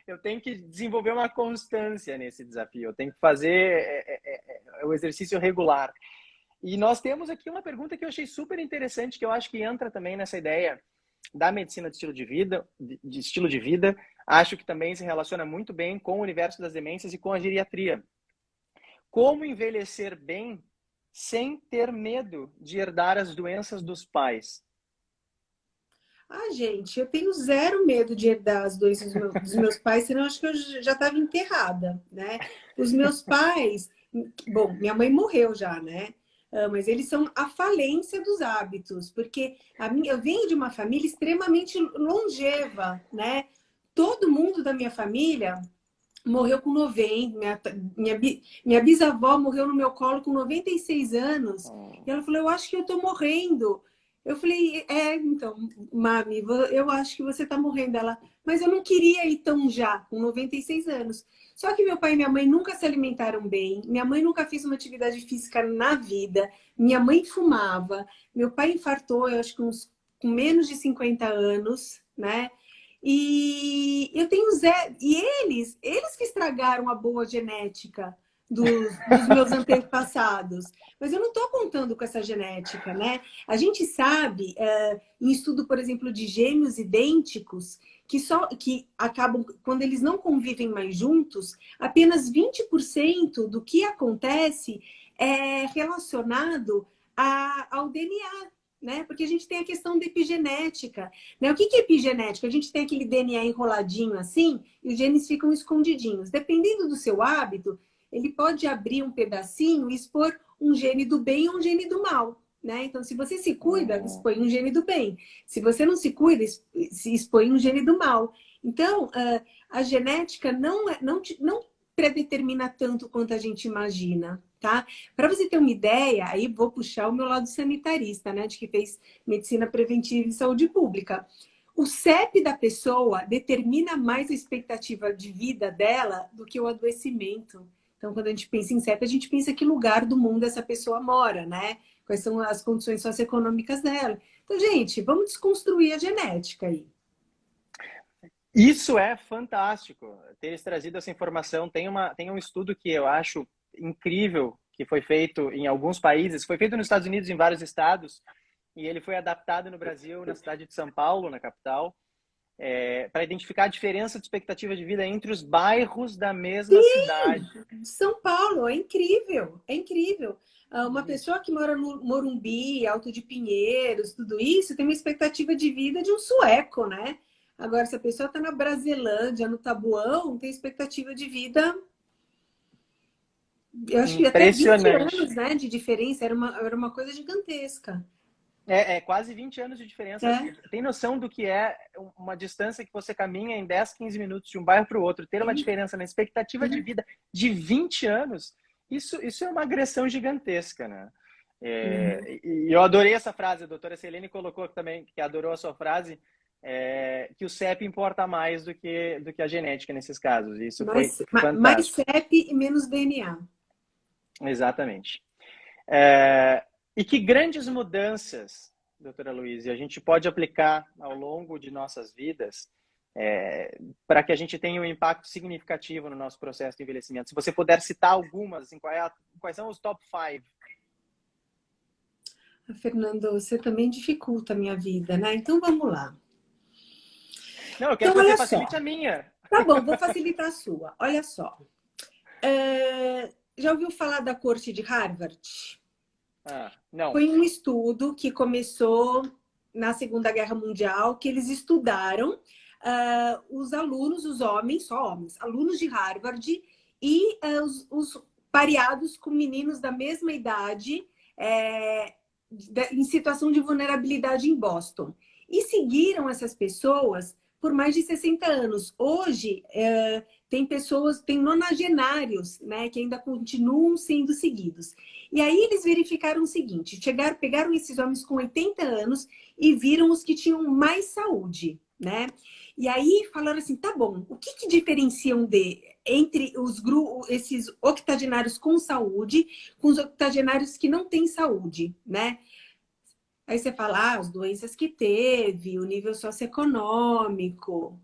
eu tenho que desenvolver uma constância nesse desafio, eu tenho que fazer o exercício regular. E nós temos aqui uma pergunta que eu achei super interessante, que eu acho que entra também nessa ideia da medicina de estilo de vida, acho que também se relaciona muito bem com o universo das demências e com a geriatria. Como envelhecer bem sem ter medo de herdar as doenças dos pais? Gente, eu tenho zero medo de herdar as doenças dos meus pais, senão eu acho que eu já estava enterrada, né? Os meus pais, bom, minha mãe morreu já, né? Mas eles são a falência dos hábitos, porque eu venho de uma família extremamente longeva, né? Todo mundo da minha família morreu com 90, minha bisavó morreu no meu colo com 96 anos, e ela falou, eu acho que eu tô morrendo. Eu falei, então, mami, eu acho que você tá morrendo. Ela, mas eu não queria ir tão já, com 96 anos. Só que meu pai e minha mãe nunca se alimentaram bem, minha mãe nunca fez uma atividade física na vida, minha mãe fumava, meu pai infartou, eu acho que com menos de 50 anos, né? E eu tenho zero. E eles que estragaram a boa genética, dos meus antepassados. Mas eu não estou contando com essa genética, né? A gente sabe, em estudo, por exemplo, de gêmeos idênticos, que acabam, quando eles não convivem mais juntos, apenas 20% do que acontece é relacionado ao DNA. Né? Porque a gente tem a questão da epigenética. Né? O que é epigenética? A gente tem aquele DNA enroladinho assim e os genes ficam escondidinhos. Dependendo do seu hábito, ele pode abrir um pedacinho e expor um gene do bem ou um gene do mal. Né? Então, se você se cuida, expõe um gene do bem. Se você não se cuida, se expõe um gene do mal. Então, a genética não predetermina tanto quanto a gente imagina. Tá? Para você ter uma ideia, aí vou puxar o meu lado sanitarista, né? De que fez medicina preventiva e saúde pública. O CEP da pessoa determina mais a expectativa de vida dela do que o adoecimento. Então, quando a gente pensa em CEP, a gente pensa que lugar do mundo essa pessoa mora, né? Quais são as condições socioeconômicas dela. Então, gente, vamos desconstruir a genética aí. Isso é fantástico, teres trazido essa informação. Tem um estudo que eu acho incrível, que foi feito em alguns países, foi feito nos Estados Unidos, em vários estados, e ele foi adaptado no Brasil, na cidade de São Paulo, na capital, para identificar a diferença de expectativa de vida entre os bairros da mesma cidade. São Paulo, é incrível, é incrível. Uma pessoa que mora no Morumbi, Alto de Pinheiros, tudo isso, tem uma expectativa de vida de um sueco, né? Agora, se a pessoa está na Brasilândia, no Tabuão, tem expectativa de vida, eu acho que até 20 anos, né, de diferença, era uma coisa gigantesca. Quase 20 anos de diferença. Tem noção do que é uma distância que você caminha em 10, 15 minutos de um bairro para o outro, ter uma diferença na expectativa de vida de 20 anos? Isso é uma agressão gigantesca, né? E eu adorei essa frase, a doutora Celene colocou também, que adorou a sua frase, que o CEP importa mais do que a genética nesses casos. Isso foi fantástico. Mais CEP e menos DNA. Exatamente. E que grandes mudanças, doutora Luísa, a gente pode aplicar ao longo de nossas vidas para que a gente tenha um impacto significativo no nosso processo de envelhecimento? Se você puder citar algumas, assim, quais são os top 5? Fernando, você também dificulta a minha vida, né? Então vamos lá. Não, eu quero que você facilite a minha. Tá bom, vou facilitar a sua. Olha só. Já ouviu falar da corte de Harvard? Não. Foi um estudo que começou na Segunda Guerra Mundial, que eles estudaram os alunos, os homens, só homens, alunos de Harvard e os pareados com meninos da mesma idade em situação de vulnerabilidade em Boston. E seguiram essas pessoas por mais de 60 anos. Hoje, tem pessoas, tem nonagenários, né, que ainda continuam sendo seguidos. E aí eles verificaram o seguinte, pegaram esses homens com 80 anos e viram os que tinham mais saúde, né? E aí falaram assim, tá bom, o que diferenciam entre esses octogenários com saúde com os octogenários que não têm saúde, né? Aí você fala, as doenças que teve, o nível socioeconômico.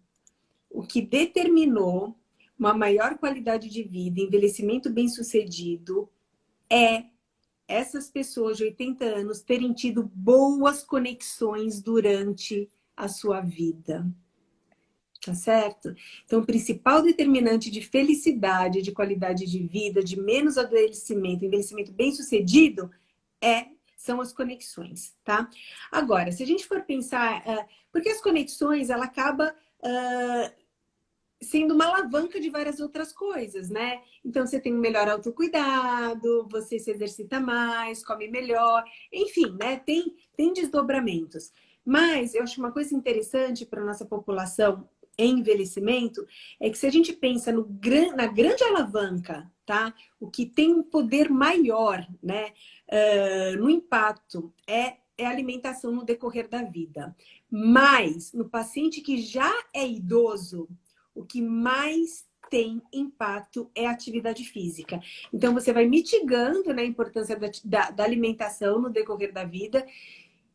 O que determinou uma maior qualidade de vida, envelhecimento bem-sucedido, essas pessoas de 80 anos terem tido boas conexões durante a sua vida. Tá certo? Então, o principal determinante de felicidade, de qualidade de vida, de menos adoecimento, envelhecimento bem-sucedido, são as conexões, tá? Agora, se a gente for pensar, porque as conexões, ela acaba sendo uma alavanca de várias outras coisas, né? Então, você tem um melhor autocuidado, você se exercita mais, come melhor, enfim, né? Tem desdobramentos. Mas eu acho uma coisa interessante para a nossa população em envelhecimento é que se a gente pensa na grande alavanca, tá? O que tem um poder maior, né? No impacto é a alimentação no decorrer da vida. Mas no paciente que já é idoso, o que mais tem impacto é a atividade física. Então, você vai mitigando, né, a importância da alimentação no decorrer da vida.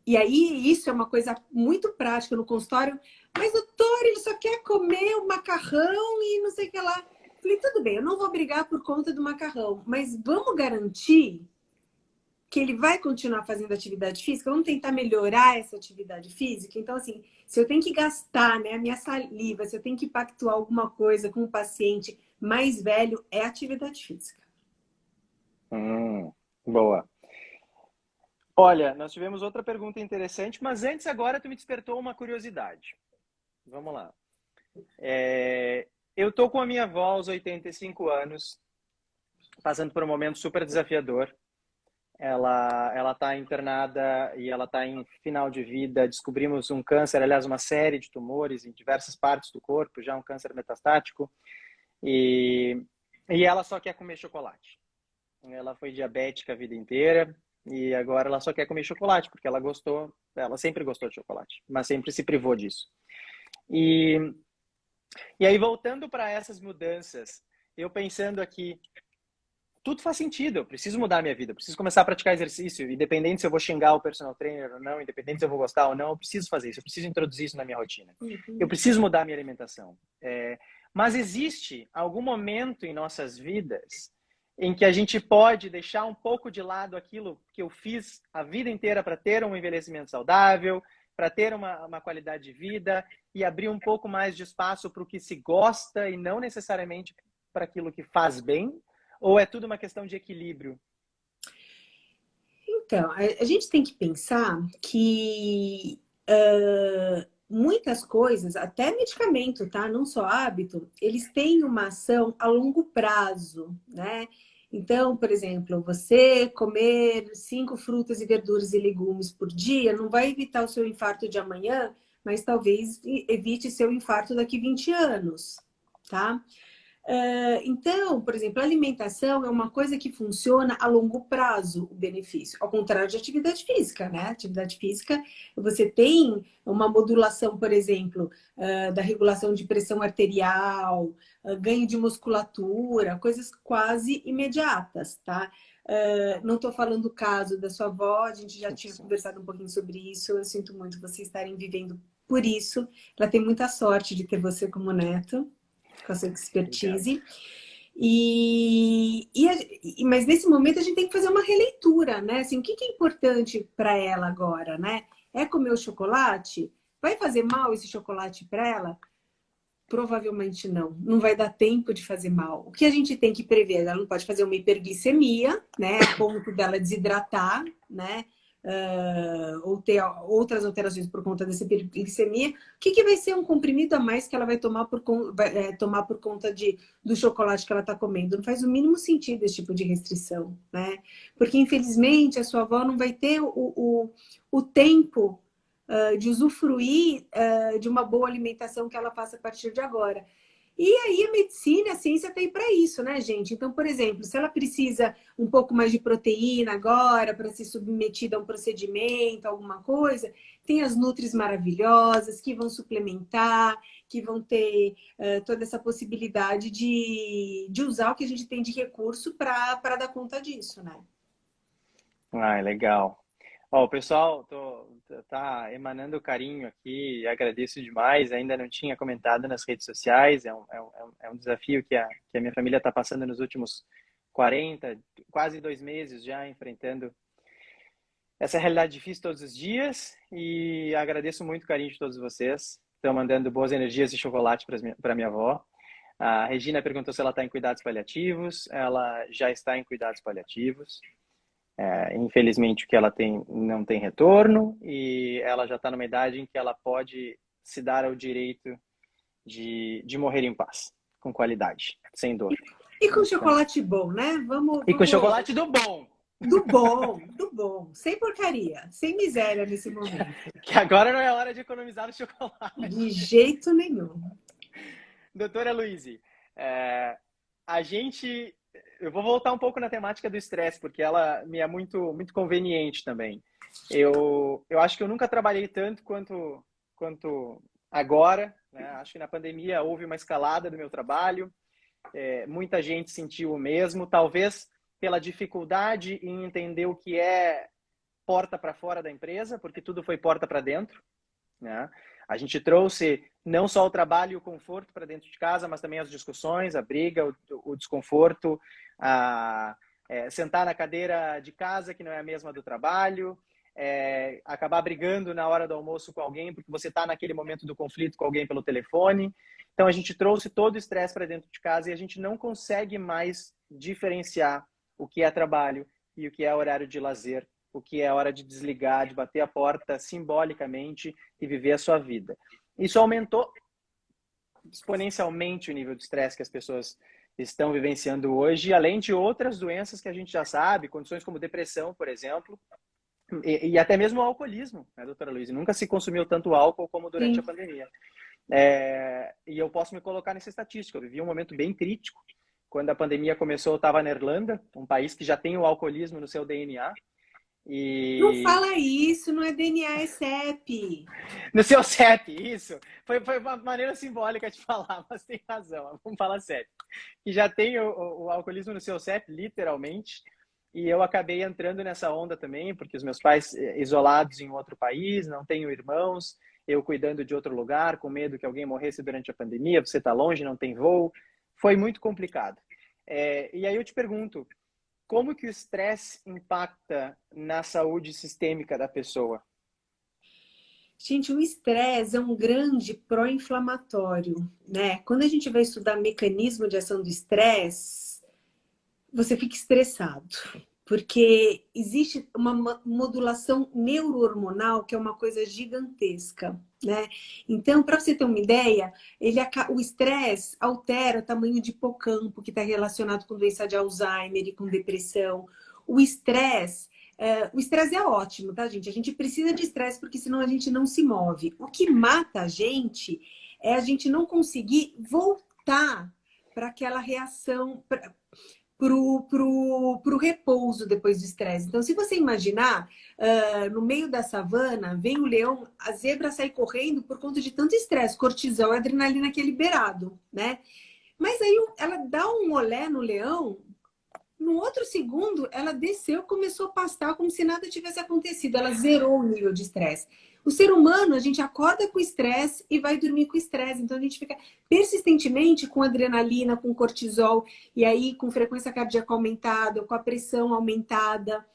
E aí, isso é uma coisa muito prática no consultório. Mas, doutor, ele só quer comer o macarrão e não sei o que lá. Falei, tudo bem, eu não vou brigar por conta do macarrão, mas vamos garantir que ele vai continuar fazendo atividade física? Vamos tentar melhorar essa atividade física? Então, assim, se eu tenho que gastar, né, a minha saliva, se eu tenho que pactuar alguma coisa com um paciente mais velho, é atividade física. Boa. Olha, nós tivemos outra pergunta interessante, mas antes agora tu me despertou uma curiosidade. Vamos lá. Eu tô com a minha avó aos 85 anos, passando por um momento super desafiador. Ela está internada e ela está em final de vida. Descobrimos um câncer, aliás, uma série de tumores em diversas partes do corpo, já um câncer metastático. E ela só quer comer chocolate. Ela foi diabética a vida inteira e agora ela só quer comer chocolate, porque ela sempre gostou de chocolate, mas sempre se privou disso. E aí, voltando para essas mudanças, eu pensando aqui, tudo faz sentido, eu preciso mudar a minha vida, eu preciso começar a praticar exercício, independente se eu vou xingar o personal trainer ou não, independente se eu vou gostar ou não, eu preciso fazer isso, eu preciso introduzir isso na minha rotina. Eu preciso mudar a minha alimentação. Mas existe algum momento em nossas vidas em que a gente pode deixar um pouco de lado aquilo que eu fiz a vida inteira para ter um envelhecimento saudável, para ter uma qualidade de vida e abrir um pouco mais de espaço para o que se gosta e não necessariamente para aquilo que faz bem? Ou é tudo uma questão de equilíbrio? Então, a gente tem que pensar que muitas coisas, até medicamento, tá? Não só hábito, eles têm uma ação a longo prazo, né? Então, por exemplo, você comer 5 frutas e verduras e legumes por dia não vai evitar o seu infarto de amanhã, mas talvez evite seu infarto daqui 20 anos, tá? Então, por exemplo, a alimentação é uma coisa que funciona a longo prazo, o benefício, ao contrário de atividade física, né? Atividade física, você tem uma modulação, por exemplo, da regulação de pressão arterial, ganho de musculatura, coisas quase imediatas, tá? Não estou falando do caso da sua avó, a gente já tinha conversado um pouquinho sobre isso, eu sinto muito vocês estarem vivendo por isso, ela tem muita sorte de ter você como neto, com a sua expertise. Mas nesse momento a gente tem que fazer uma releitura, né? Assim, o que é importante para ela agora, né? É comer o chocolate? Vai fazer mal esse chocolate para ela? Provavelmente não. Não vai dar tempo de fazer mal. O que a gente tem que prever? Ela não pode fazer uma hiperglicemia, né? A ponto dela desidratar, né? Ou ter outras alterações por conta dessa hiperglicemia. O que vai ser um comprimido a mais que ela vai tomar tomar por conta do chocolate que ela está comendo? Não faz o mínimo sentido esse tipo de restrição, né? Porque, infelizmente, a sua avó não vai ter o tempo de usufruir de uma boa alimentação que ela faça a partir de agora. E aí a medicina, a ciência tem para isso, né, gente? Então, por exemplo, se ela precisa um pouco mais de proteína agora para ser submetida a um procedimento, alguma coisa, tem as nutris maravilhosas que vão suplementar, que vão ter toda essa possibilidade de usar o que a gente tem de recurso para dar conta disso, né? Legal. Ó, o pessoal tá emanando carinho aqui, agradeço demais. Ainda não tinha comentado nas redes sociais, é um desafio que a minha família está passando nos últimos 40, quase 2 meses já, enfrentando essa realidade difícil todos os dias. E agradeço muito o carinho de todos vocês. Estão mandando boas energias e chocolate para minha avó. A Regina perguntou se ela está em cuidados paliativos. Ela já está em cuidados paliativos. Infelizmente, o que ela tem não tem retorno e ela já está numa idade em que ela pode se dar ao direito de morrer em paz, com qualidade, sem dor. E com chocolate bom, né? E com chocolate do bom. Do bom. Sem porcaria, sem miséria nesse momento. Que agora não é hora de economizar o chocolate. De jeito nenhum. Doutora Luíse, eu vou voltar um pouco na temática do estresse, porque ela me é muito, muito conveniente também. Eu acho que eu nunca trabalhei tanto quanto agora, né? Acho que na pandemia houve uma escalada do meu trabalho, muita gente sentiu o mesmo, talvez pela dificuldade em entender o que é porta para fora da empresa, porque tudo foi porta para dentro, né? A gente trouxe não só o trabalho e o conforto para dentro de casa, mas também as discussões, a briga, o desconforto, sentar na cadeira de casa, que não é a mesma do trabalho, acabar brigando na hora do almoço com alguém, porque você está naquele momento do conflito com alguém pelo telefone. Então, a gente trouxe todo o estresse para dentro de casa e a gente não consegue mais diferenciar o que é trabalho e o que é horário de lazer, o que é hora de desligar, de bater a porta simbolicamente e viver a sua vida. Isso aumentou exponencialmente o nível de estresse que as pessoas estão vivenciando hoje, além de outras doenças que a gente já sabe, condições como depressão, por exemplo, e até mesmo o alcoolismo, né, doutora Luiz? Nunca se consumiu tanto álcool como durante a pandemia. E eu posso me colocar nessa estatística. Eu vivi um momento bem crítico. Quando a pandemia começou, eu estava na Irlanda, um país que já tem o alcoolismo no seu DNA. Não fala isso, não é DNA, é CEP. No seu CEP, isso. Foi uma maneira simbólica de falar, mas tem razão. Vamos falar CEP. Que já tem o alcoolismo no seu CEP, literalmente. E eu acabei entrando nessa onda também, porque os meus pais isolados em outro país, não tenho irmãos, eu cuidando de outro lugar, com medo que alguém morresse durante a pandemia, você está longe, não tem voo. Foi muito complicado. E aí eu te pergunto, como que o estresse impacta na saúde sistêmica da pessoa? Gente, o estresse é um grande pró-inflamatório, né? Quando a gente vai estudar mecanismo de ação do estresse, você fica estressado, porque existe uma modulação neurohormonal que é uma coisa gigantesca, né? Então, para você ter uma ideia, o estresse altera o tamanho de hipocampo, que está relacionado com doença de Alzheimer e com depressão. O estresse é ótimo, tá, gente? A gente precisa de estresse porque senão a gente não se move. O que mata a gente é a gente não conseguir voltar para aquela reação, pro repouso depois do estresse. Então, se você imaginar, no meio da savana, vem o leão, a zebra sai correndo por conta de tanto estresse, cortisol e adrenalina que é liberado, né? Mas aí ela dá um olé no leão, no outro segundo, ela desceu, começou a pastar como se nada tivesse acontecido. Ela zerou o nível de estresse. O ser humano, a gente acorda com estresse e vai dormir com estresse. Então, a gente fica persistentemente com adrenalina, com cortisol, e aí com frequência cardíaca aumentada, com a pressão aumentada.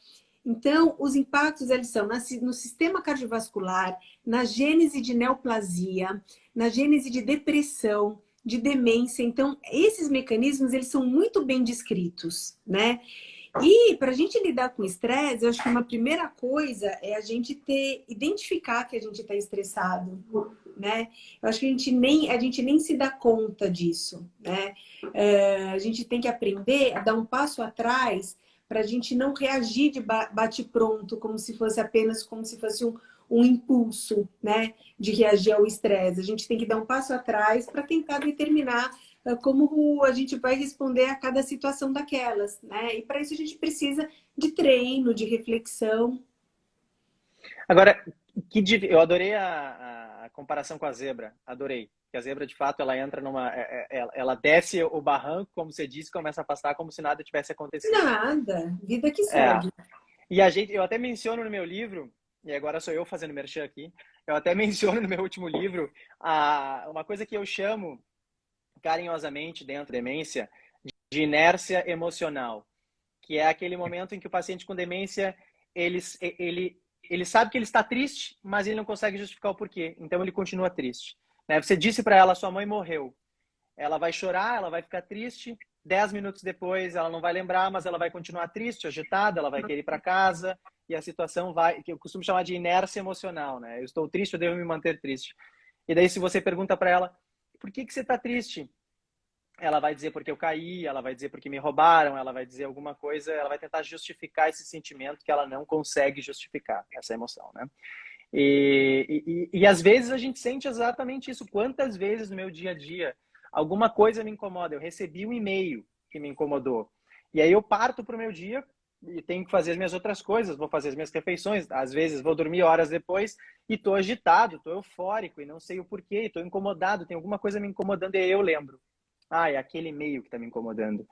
Então, os impactos, eles são no sistema cardiovascular, na gênese de neoplasia, na gênese de depressão, de demência. Então, esses mecanismos, eles são muito bem descritos, né? E para a gente lidar com estresse, eu acho que uma primeira coisa é a gente identificar que a gente está estressado, né? Eu acho que a gente nem se dá conta disso, né? A gente tem que aprender a dar um passo atrás para a gente não reagir de bate-pronto, como se fosse um impulso, né, de reagir ao estresse. A gente tem que dar um passo atrás para tentar determinar como a gente vai responder a cada situação daquelas, né? E para isso a gente precisa de treino, de reflexão. Agora, eu adorei a comparação com a zebra, adorei. Que a zebra, de fato, ela entra ela desce o barranco, como você disse, começa a passar como se nada tivesse acontecido. Nada, vida que segue. E eu até menciono no meu livro, e agora sou eu fazendo merchan aqui, eu até menciono no meu último livro uma coisa que eu chamo carinhosamente dentro da demência de inércia emocional, que é aquele momento em que o paciente com demência, ele sabe que ele está triste, mas ele não consegue justificar o porquê, então ele continua triste. Né? Você disse para ela, sua mãe morreu. Ela vai chorar, ela vai ficar triste, 10 minutos depois ela não vai lembrar, mas ela vai continuar triste, agitada, ela vai querer ir para casa, e a situação que eu costumo chamar de inércia emocional, né? Eu estou triste, eu devo me manter triste. E daí se você pergunta para ela, por que você está triste? Ela vai dizer porque eu caí, ela vai dizer porque me roubaram, ela vai dizer alguma coisa, ela vai tentar justificar esse sentimento que ela não consegue justificar, essa emoção, né? E às vezes a gente sente exatamente isso. Quantas vezes no meu dia a dia alguma coisa me incomoda? Eu recebi um e-mail que me incomodou. E aí eu parto para o meu dia e tenho que fazer as minhas outras coisas, vou fazer as minhas refeições, às vezes vou dormir horas depois e estou agitado, estou eufórico e não sei o porquê, estou incomodado, tem alguma coisa me incomodando e aí eu lembro. É aquele e-mail que está me incomodando.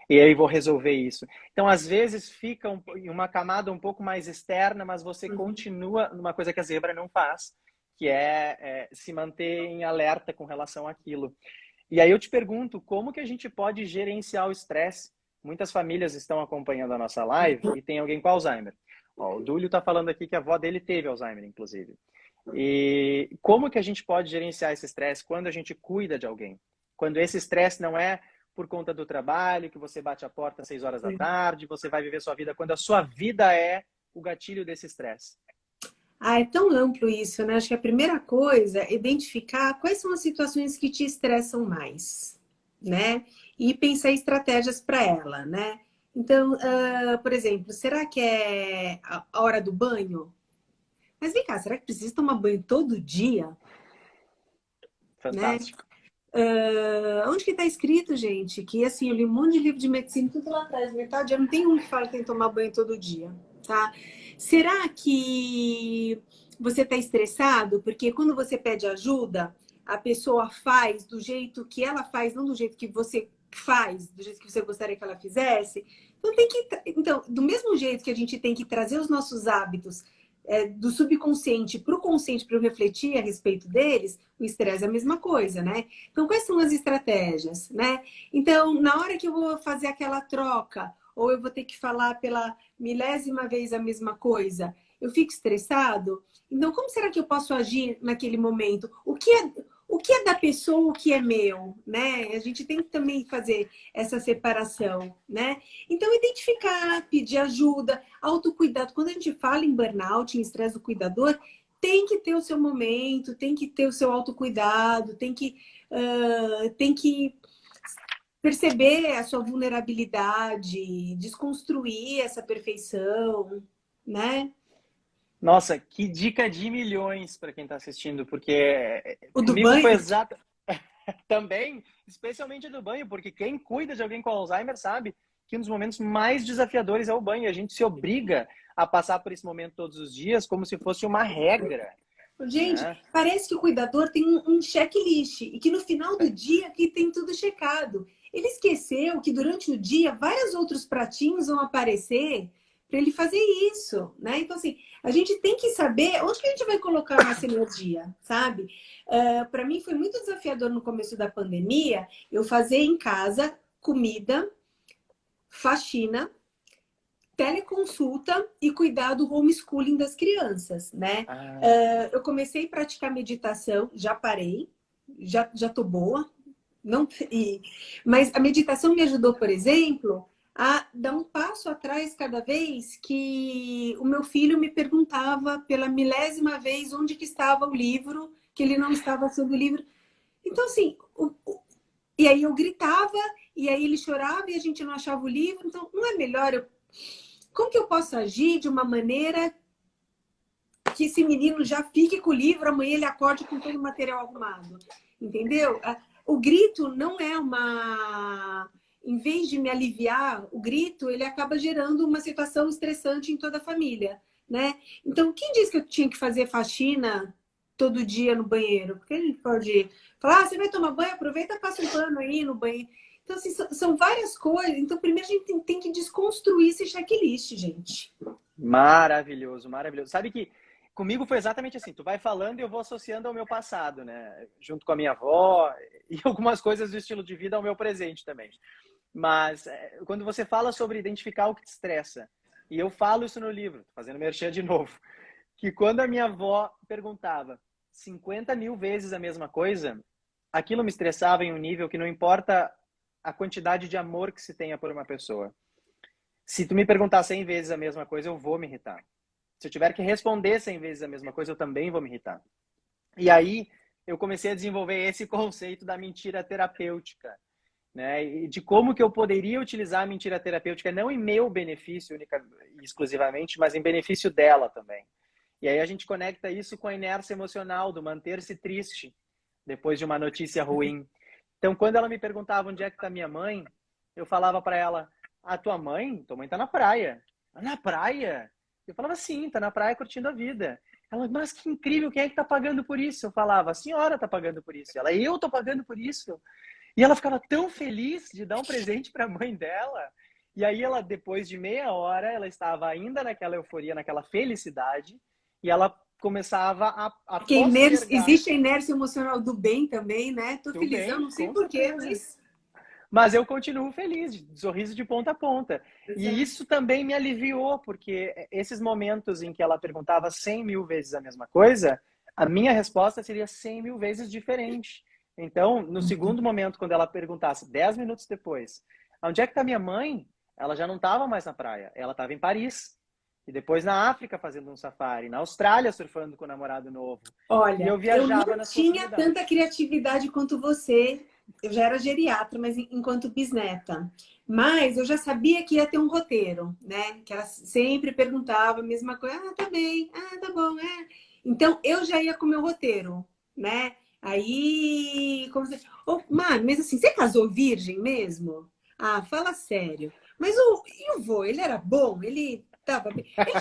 E aí vou resolver isso. Então, às vezes, fica em uma camada um pouco mais externa, mas você continua numa coisa que a zebra não faz, que é se manter em alerta com relação àquilo. E aí eu te pergunto, como que a gente pode gerenciar o estresse? Muitas famílias estão acompanhando a nossa live e tem alguém com Alzheimer. Ó, o Dúlio está falando aqui que a avó dele teve Alzheimer, inclusive. E como que a gente pode gerenciar esse estresse quando a gente cuida de alguém? Quando esse estresse não é por conta do trabalho, que você bate a porta às 6 horas da tarde, você vai viver sua vida, quando a sua vida é o gatilho desse estresse. Ah, é tão amplo isso, né? Acho que a primeira coisa é identificar quais são as situações que te estressam mais, né? E pensar em estratégias para ela, né? Então, por exemplo, será que é a hora do banho? Mas vem cá, será que precisa tomar banho todo dia? Né? Fantástico. Onde que está escrito, gente? Que assim, eu li um monte de livro de medicina tudo lá atrás, metade, eu não tem um que fala que tem que tomar banho todo dia, tá? Será que você está estressado? Porque quando você pede ajuda, a pessoa faz do jeito que ela faz, não do jeito que você faz, do jeito que você gostaria que ela fizesse. Então, do mesmo jeito que a gente tem que trazer os nossos hábitos do subconsciente para o consciente para eu refletir a respeito deles, o estresse é a mesma coisa, né? Então, quais são as estratégias, né? Então, na hora que eu vou fazer aquela troca, ou eu vou ter que falar pela milésima vez a mesma coisa, eu fico estressado? Então, como será que eu posso agir naquele momento? O que é da pessoa, o que é meu, né? A gente tem que também fazer essa separação, né? Então, identificar, pedir ajuda, autocuidado. Quando a gente fala em burnout, em estresse do cuidador, tem que ter o seu momento, tem que ter o seu autocuidado, tem que perceber a sua vulnerabilidade, desconstruir essa perfeição, né? Nossa, que dica de milhões para quem está assistindo, porque O do comigo foi banho? exato também, especialmente do banho, porque quem cuida de alguém com Alzheimer sabe que um dos momentos mais desafiadores é o banho. A gente se obriga a passar por esse momento todos os dias como se fosse uma regra, Gente, né? parece que o cuidador tem um checklist e que no final do dia aqui tem tudo checado. Ele esqueceu que durante o dia vários outros pratinhos vão aparecer para ele fazer isso, né? Então, assim, a gente tem que saber onde que a gente vai colocar a nossa energia, sabe? Para mim foi muito desafiador no começo da pandemia eu fazer em casa comida, faxina, teleconsulta e cuidar do homeschooling das crianças, né? Ah, Eu comecei a praticar meditação, já parei, já tô boa, não, mas a meditação me ajudou, por exemplo, a dar um passo atrás cada vez que o meu filho me perguntava pela milésima vez onde que estava o livro, que ele não estava sendo o livro. Então, assim, e aí eu gritava, e aí ele chorava e a gente não achava o livro. Então, não é melhor como que eu posso agir de uma maneira que esse menino já fique com o livro, amanhã ele acorde com todo o material arrumado? Entendeu? O grito não é uma... Em vez de me aliviar, o grito, ele acaba gerando uma situação estressante em toda a família, né? Então, quem disse que eu tinha que fazer faxina todo dia no banheiro? Porque a gente pode falar, você vai tomar banho, aproveita e passa um pano aí no banheiro. Então, assim, são várias coisas. Então, primeiro a gente tem que desconstruir esse checklist, gente. maravilhoso, maravilhoso. Sabe que comigo foi exatamente assim. Tu vai falando e eu vou associando ao meu passado, né? Junto com a minha avó e algumas coisas do estilo de vida ao meu presente também. Mas quando você fala sobre identificar o que te estressa, e eu falo isso no livro, fazendo merchan de novo, que quando a minha avó perguntava 50 mil vezes a mesma coisa, aquilo me estressava em um nível que não importa a quantidade de amor que se tenha por uma pessoa. Se tu me perguntar 100 vezes a mesma coisa, eu vou me irritar. Se eu tiver que responder 100 vezes a mesma coisa, eu também vou me irritar. E aí eu comecei a desenvolver esse conceito da mentira terapêutica, né? E de como que eu poderia utilizar a mentira terapêutica não em meu benefício única e exclusivamente, mas em benefício dela também. E aí a gente conecta isso com a inércia emocional do manter-se triste depois de uma notícia ruim. Então, quando ela me perguntava onde é que está minha mãe, eu falava para ela: "A tua mãe está na praia". "Na praia?" Eu falava: "Sim, está na praia curtindo a vida". Ela: "Mas que incrível, quem é que está pagando por isso?" Eu falava: "A senhora está pagando por isso". Ela: "Eu estou pagando por isso". E ela ficava tão feliz de dar um presente para a mãe dela. E aí ela, depois de meia hora, ela estava ainda naquela euforia, naquela felicidade, e ela começava a Porque postergar. existe a inércia emocional do bem também, né? Tô Do feliz, eu bem, não sei com porquê, certeza. mas... Mas eu continuo feliz, de sorriso de ponta a ponta. E Exato. isso também me aliviou, porque esses momentos em que ela perguntava 100 mil vezes a mesma coisa, a minha resposta seria 100 mil vezes diferente. Então, no segundo momento, quando ela perguntasse, 10 minutos depois, onde é que está minha mãe? Ela já não estava mais na praia, ela estava em Paris. E depois na África fazendo um safari, na Austrália surfando com o namorado novo. E Olha, eu eu viajava não nas tinha possibilidades. tanta criatividade quanto você. Eu já era geriatra, mas enquanto bisneta. Mas eu já sabia que ia ter um roteiro, né? Que ela sempre perguntava a mesma coisa. Ah, tá bem. Ah, tá bom. É. Então, eu já ia com o meu roteiro, né? Aí, como você... Oh, mano, mas assim, você casou virgem mesmo? Ah, fala sério. Mas e o vô, ele era bom? Ele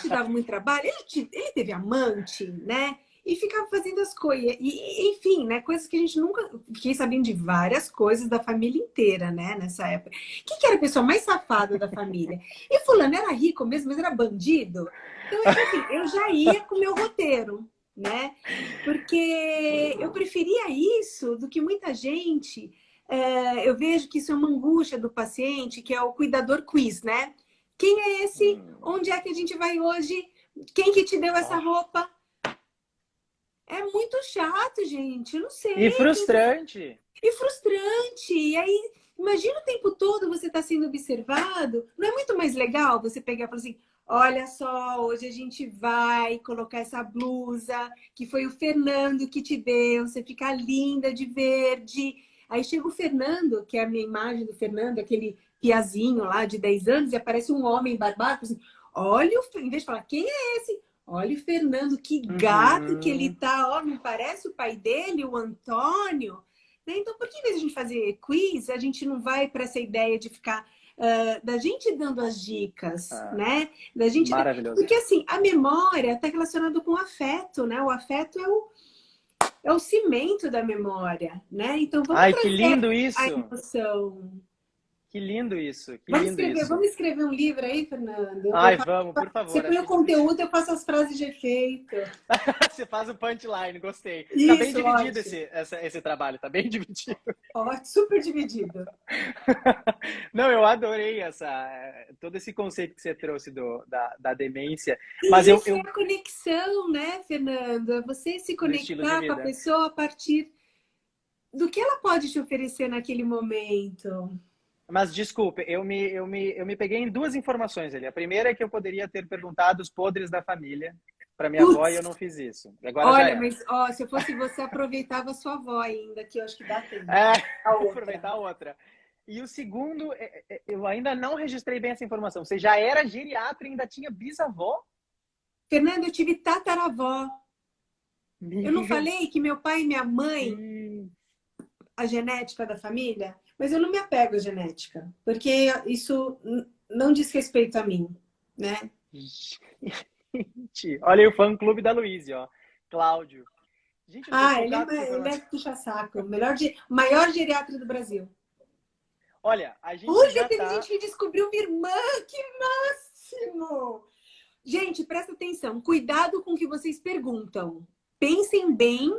te dava muito trabalho? Ele teve amante, né? E ficava fazendo as coisas. E, enfim, né? Coisas que a gente nunca... Fiquei sabendo de várias coisas da família inteira, né? Nessa época. Quem que era a pessoa mais safada da família? E fulano era rico mesmo, mas era bandido? Então, enfim, eu já ia com o meu roteiro, né? Porque eu preferia isso do que muita gente... eu vejo que isso é uma angústia do paciente, que é o cuidador quiz, né? Quem é esse? Onde é que a gente vai hoje? Quem que te deu essa Oh. roupa? É muito chato, gente. Eu não E sei. frustrante. E frustrante. E aí, imagina o tempo todo você está sendo observado. Não é muito mais legal você pegar e falar assim: olha só, hoje a gente vai colocar essa blusa que foi o Fernando que te deu. Você fica linda de verde. Aí chega o Fernando, que é a minha imagem do Fernando, aquele piazinho lá de 10 anos, e aparece um homem barbado, assim, olha, em vez de falar, quem é esse? Olha o Fernando, que gato que ele tá, ó, não parece o pai dele, o Antônio? Né? Então, por que, em vez de a gente fazer quiz, a gente não vai para essa ideia de ficar da gente dando as dicas, Ah, né? Da gente, maravilhoso. porque assim, a memória está relacionada com o afeto, né? O afeto é o cimento da memória, né? Então, vamos Ai, que trazer lindo a isso. emoção. Que lindo isso. Que lindo Vamos isso. escrever um livro aí, Fernando? Ai, vamos, por Você favor. põe Acho o que a gente precisa. conteúdo, eu faço as frases de efeito. Você faz o punchline, gostei. Tá bem Isso, dividido ótimo. esse trabalho, tá bem dividido. Ótimo, super dividido. Não, eu adorei todo esse conceito que você trouxe da demência. Mas E isso é a conexão, né, Fernando? É você se do estilo de conectar com a vida. pessoa a partir do que ela pode te oferecer naquele momento. Mas desculpe, eu me peguei em duas informações ali. A primeira é que eu poderia ter perguntado os podres da família para minha avó e Putz, eu não fiz isso. Agora já olha, era. mas ó, se eu fosse você, aproveitava a sua avó ainda, que eu acho que dá tempo. É, A outra. aproveitar a outra. E o segundo, eu ainda não registrei bem essa informação. Você já era geriatra e ainda tinha bisavó? Fernando, eu tive tataravó. Eu não Meu falei que meu pai e minha mãe, Deus. a genética da família, mas eu não me apego à genética, porque isso não diz respeito a mim, né? Gente, olha aí o fã-clube da Luísa, ó. Cláudio. Gente, eu tô Ah, ele chocado com essa ele é informação. puxa-saco. Maior geriatra do Brasil. Olha, a gente Olha, já teve tá... gente que descobriu minha irmã, que máximo! Gente, presta atenção, cuidado com o que vocês perguntam. Pensem bem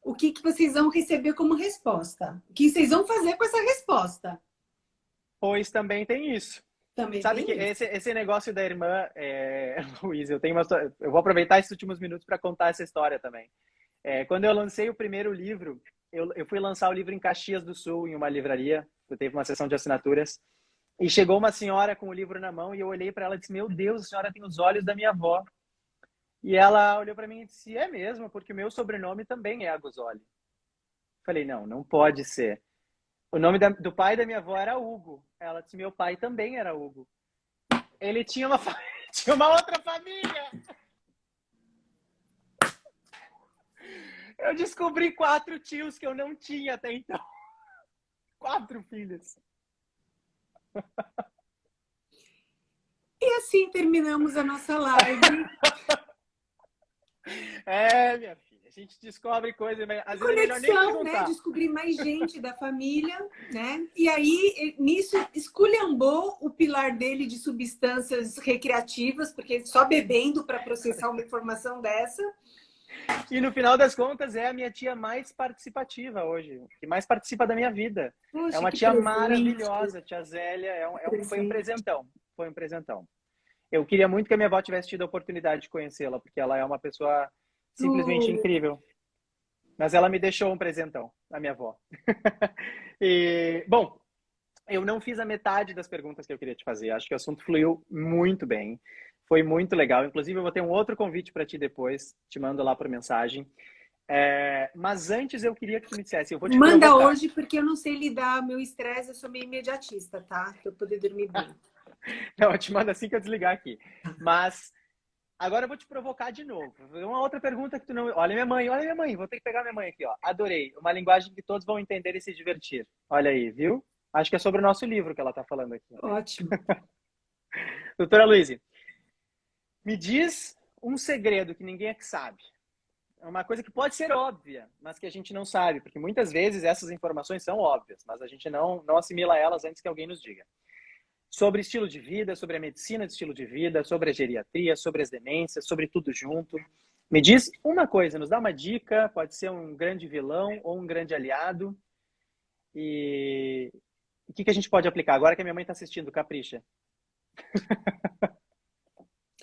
o que vocês vão receber como resposta. O que vocês vão fazer com essa resposta. Pois também tem isso. Também Sabe que tem isso. esse negócio da irmã, Luiz, eu vou aproveitar esses últimos minutos para contar essa história também. Quando eu lancei o primeiro livro, eu fui lançar o livro em Caxias do Sul, em uma livraria. Eu teve uma sessão de assinaturas. E chegou uma senhora com o livro na mão e eu olhei para ela e disse: Meu Deus, a senhora tem os olhos da minha avó. E ela olhou para mim e disse: É mesmo, porque o meu sobrenome também é Aguzoli. Falei: Não, não pode ser. O nome do pai da minha avó era Hugo. Ela disse: Meu pai também era Hugo. Ele tinha tinha uma outra família. Eu descobri 4 tios que eu não tinha até então. 4 filhos. E assim terminamos a nossa live. Minha filha. A gente descobre coisas, às vezes é melhor nem Conexão, né? perguntar. Descobrir mais gente da família, né? E aí, nisso, esculhambou o pilar dele de substâncias recreativas, porque só bebendo para processar uma informação dessa. E no final das contas é a minha tia mais participativa hoje, que mais participa da minha vida. É Poxa, uma que tia presente, maravilhosa, tia Zélia, foi um presente. presentão, foi um presentão. Eu queria muito que a minha avó tivesse tido a oportunidade de conhecê-la, porque ela é uma pessoa simplesmente incrível. Mas ela me deixou um presentão, a minha avó. E, bom, eu não fiz a metade das perguntas que eu queria te fazer. Acho que o assunto fluiu muito bem. Foi muito legal. Inclusive, eu vou ter um outro convite para ti depois. Te mando lá por mensagem. Mas antes eu queria que tu me dissesse, eu vou te Manda provocar. hoje, porque eu não sei lidar meu estresse, eu sou meio imediatista, tá? Pra eu poder dormir bem. Não, eu te mando assim que eu desligar aqui. Mas agora eu vou te provocar de novo. Uma outra pergunta que tu não... olha minha mãe. Vou ter que pegar minha mãe aqui, ó. Adorei. Uma linguagem que todos vão entender e se divertir. Olha aí, viu? Acho que é sobre o nosso livro que ela está falando aqui. Ótimo. Doutora Luísa, me diz um segredo que ninguém aqui sabe. É uma coisa que pode ser óbvia, mas que a gente não sabe, porque muitas vezes essas informações são óbvias, mas a gente não assimila elas antes que alguém nos diga. Sobre estilo de vida, sobre a medicina de estilo de vida, sobre a geriatria, sobre as demências, sobre tudo junto. Me diz uma coisa, nos dá uma dica, pode ser um grande vilão ou um grande aliado. E o que a gente pode aplicar? Agora que a minha mãe está assistindo, capricha.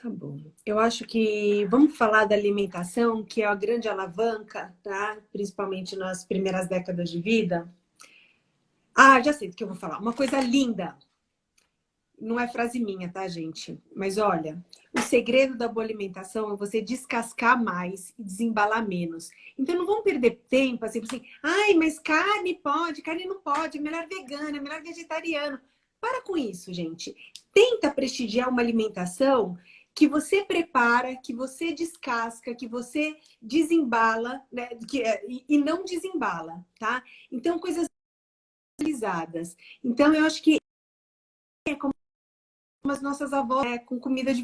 Tá bom. Eu acho que vamos falar da alimentação, que é a grande alavanca, tá? Principalmente nas primeiras décadas de vida. Ah, já sei do que eu vou falar. Uma coisa linda. Não é frase minha, tá, gente? Mas olha, o segredo da boa alimentação é você descascar mais e desembalar menos. Então não vamos perder tempo assim, ai, mas carne pode, carne não pode, é melhor vegana, é melhor vegetariano. Para com isso, gente. Tenta prestigiar uma alimentação que você prepara, que você descasca, que você desembala, né? E não desembala, tá? Então, coisas utilizadas. Então, eu acho que é como as nossas avós, com comida de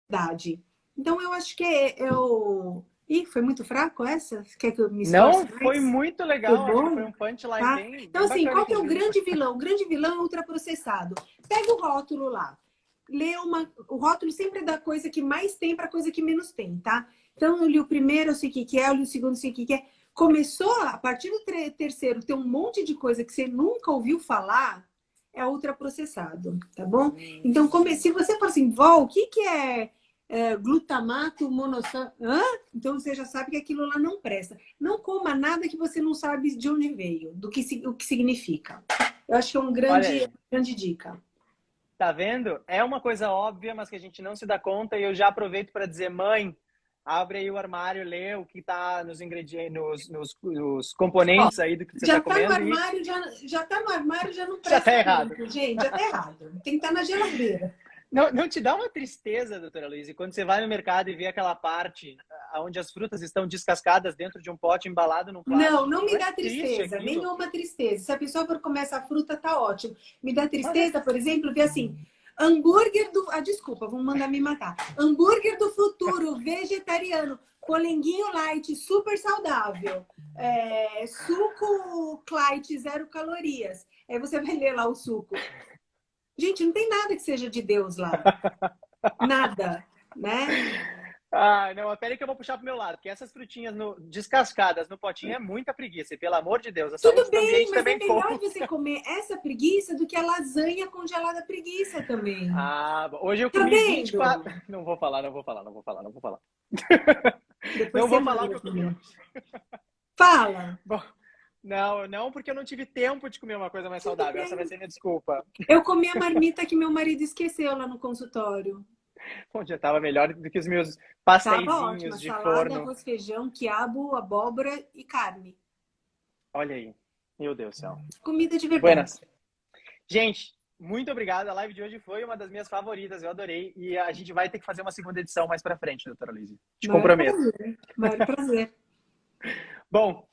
verdade. Então, eu acho que eu... Ih, foi muito fraco essa? Quer que eu me esforce Não, foi mais? muito Foi legal. Acho que foi bom? um punchline Tá? bem, Então, bem assim, bacana qual que que a é o gente viu. grande vilão? O grande vilão é ultraprocessado. Pega o rótulo lá. O rótulo sempre é da coisa que mais tem para a coisa que menos tem, tá? Então, eu li o primeiro, eu sei o que é, eu li o segundo, eu sei o que é. Começou, a partir do terceiro, ter um monte de coisa que você nunca ouviu falar, é ultraprocessado, tá bom? Então, se você fala assim, Vol, o que é glutamato monossódico? Então, você já sabe que aquilo lá não presta. Não coma nada que você não sabe de onde veio, o que significa. Eu acho que é uma Olha aí, grande dica. tá vendo? É uma coisa óbvia, mas que a gente não se dá conta. E eu já aproveito para dizer, mãe, abre aí o armário, lê o que está nos ingredientes, nos Ó, componentes aí do que você está já tá no comendo e armário, já tá no armário, já não já tá presta errado. muito, gente. Já tá errado. Tem que estar na geladeira. Não te dá uma tristeza, doutora Luiz, quando você vai no mercado e vê aquela parte onde as frutas estão descascadas dentro de um pote embalado num Não, plástico? não Não me é dá triste tristeza, aquilo? nenhuma tristeza. Se a pessoa for comer essa fruta, tá ótimo. Me dá Mas é... tristeza, por exemplo, ver assim, hambúrguer do... Ah, desculpa, vão mandar me matar. Hambúrguer do futuro, vegetariano, polenguinho light, super saudável. Suco Clyde, 0 calorias. Aí você vai ler lá o suco. Gente, não tem nada que seja de Deus lá. Nada, né? Ah, não, pera aí que eu vou puxar pro meu lado, porque essas frutinhas descascadas no potinho é muita preguiça, e pelo amor de Deus, a Tudo saúde do bem, ambiente mas é também melhor conta. você comer essa preguiça do que a lasanha congelada preguiça também. Ah, hoje eu Tá comi vendo? 24. Não vou falar, não vou falar, não vou falar, não vou falar. Depois Não você vou falar o que manda eu comi também. hoje. Fala. Bom, não, porque eu não tive tempo de comer uma coisa mais Tudo saudável. Essa vai bem. ser minha desculpa. Eu comi a marmita que meu marido esqueceu lá no consultório. Bom, já estava melhor do que os meus Tava ótima. pasteizinhos de Salada, forno. arroz, feijão, quiabo, abóbora e carne. Olha aí. Meu Deus do céu. Comida de verdade. Buenas. Gente, muito obrigado. A live de hoje foi uma das minhas favoritas. Eu adorei. E a gente vai ter que fazer uma segunda edição mais pra frente, doutora Luiz. Te Maior comprometo. prazer. Maior prazer. Bom,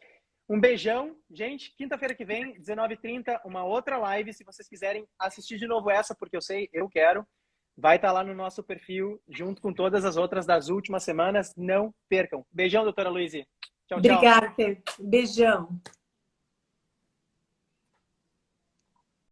um beijão. Gente, quinta-feira que vem, 19h30, uma outra live. Se vocês quiserem assistir de novo essa, porque eu sei, eu quero. Vai estar lá no nosso perfil, junto com todas as outras das últimas semanas. Não percam. Beijão, doutora Luíse. Tchau, tchau. Obrigada, Pedro. Beijão.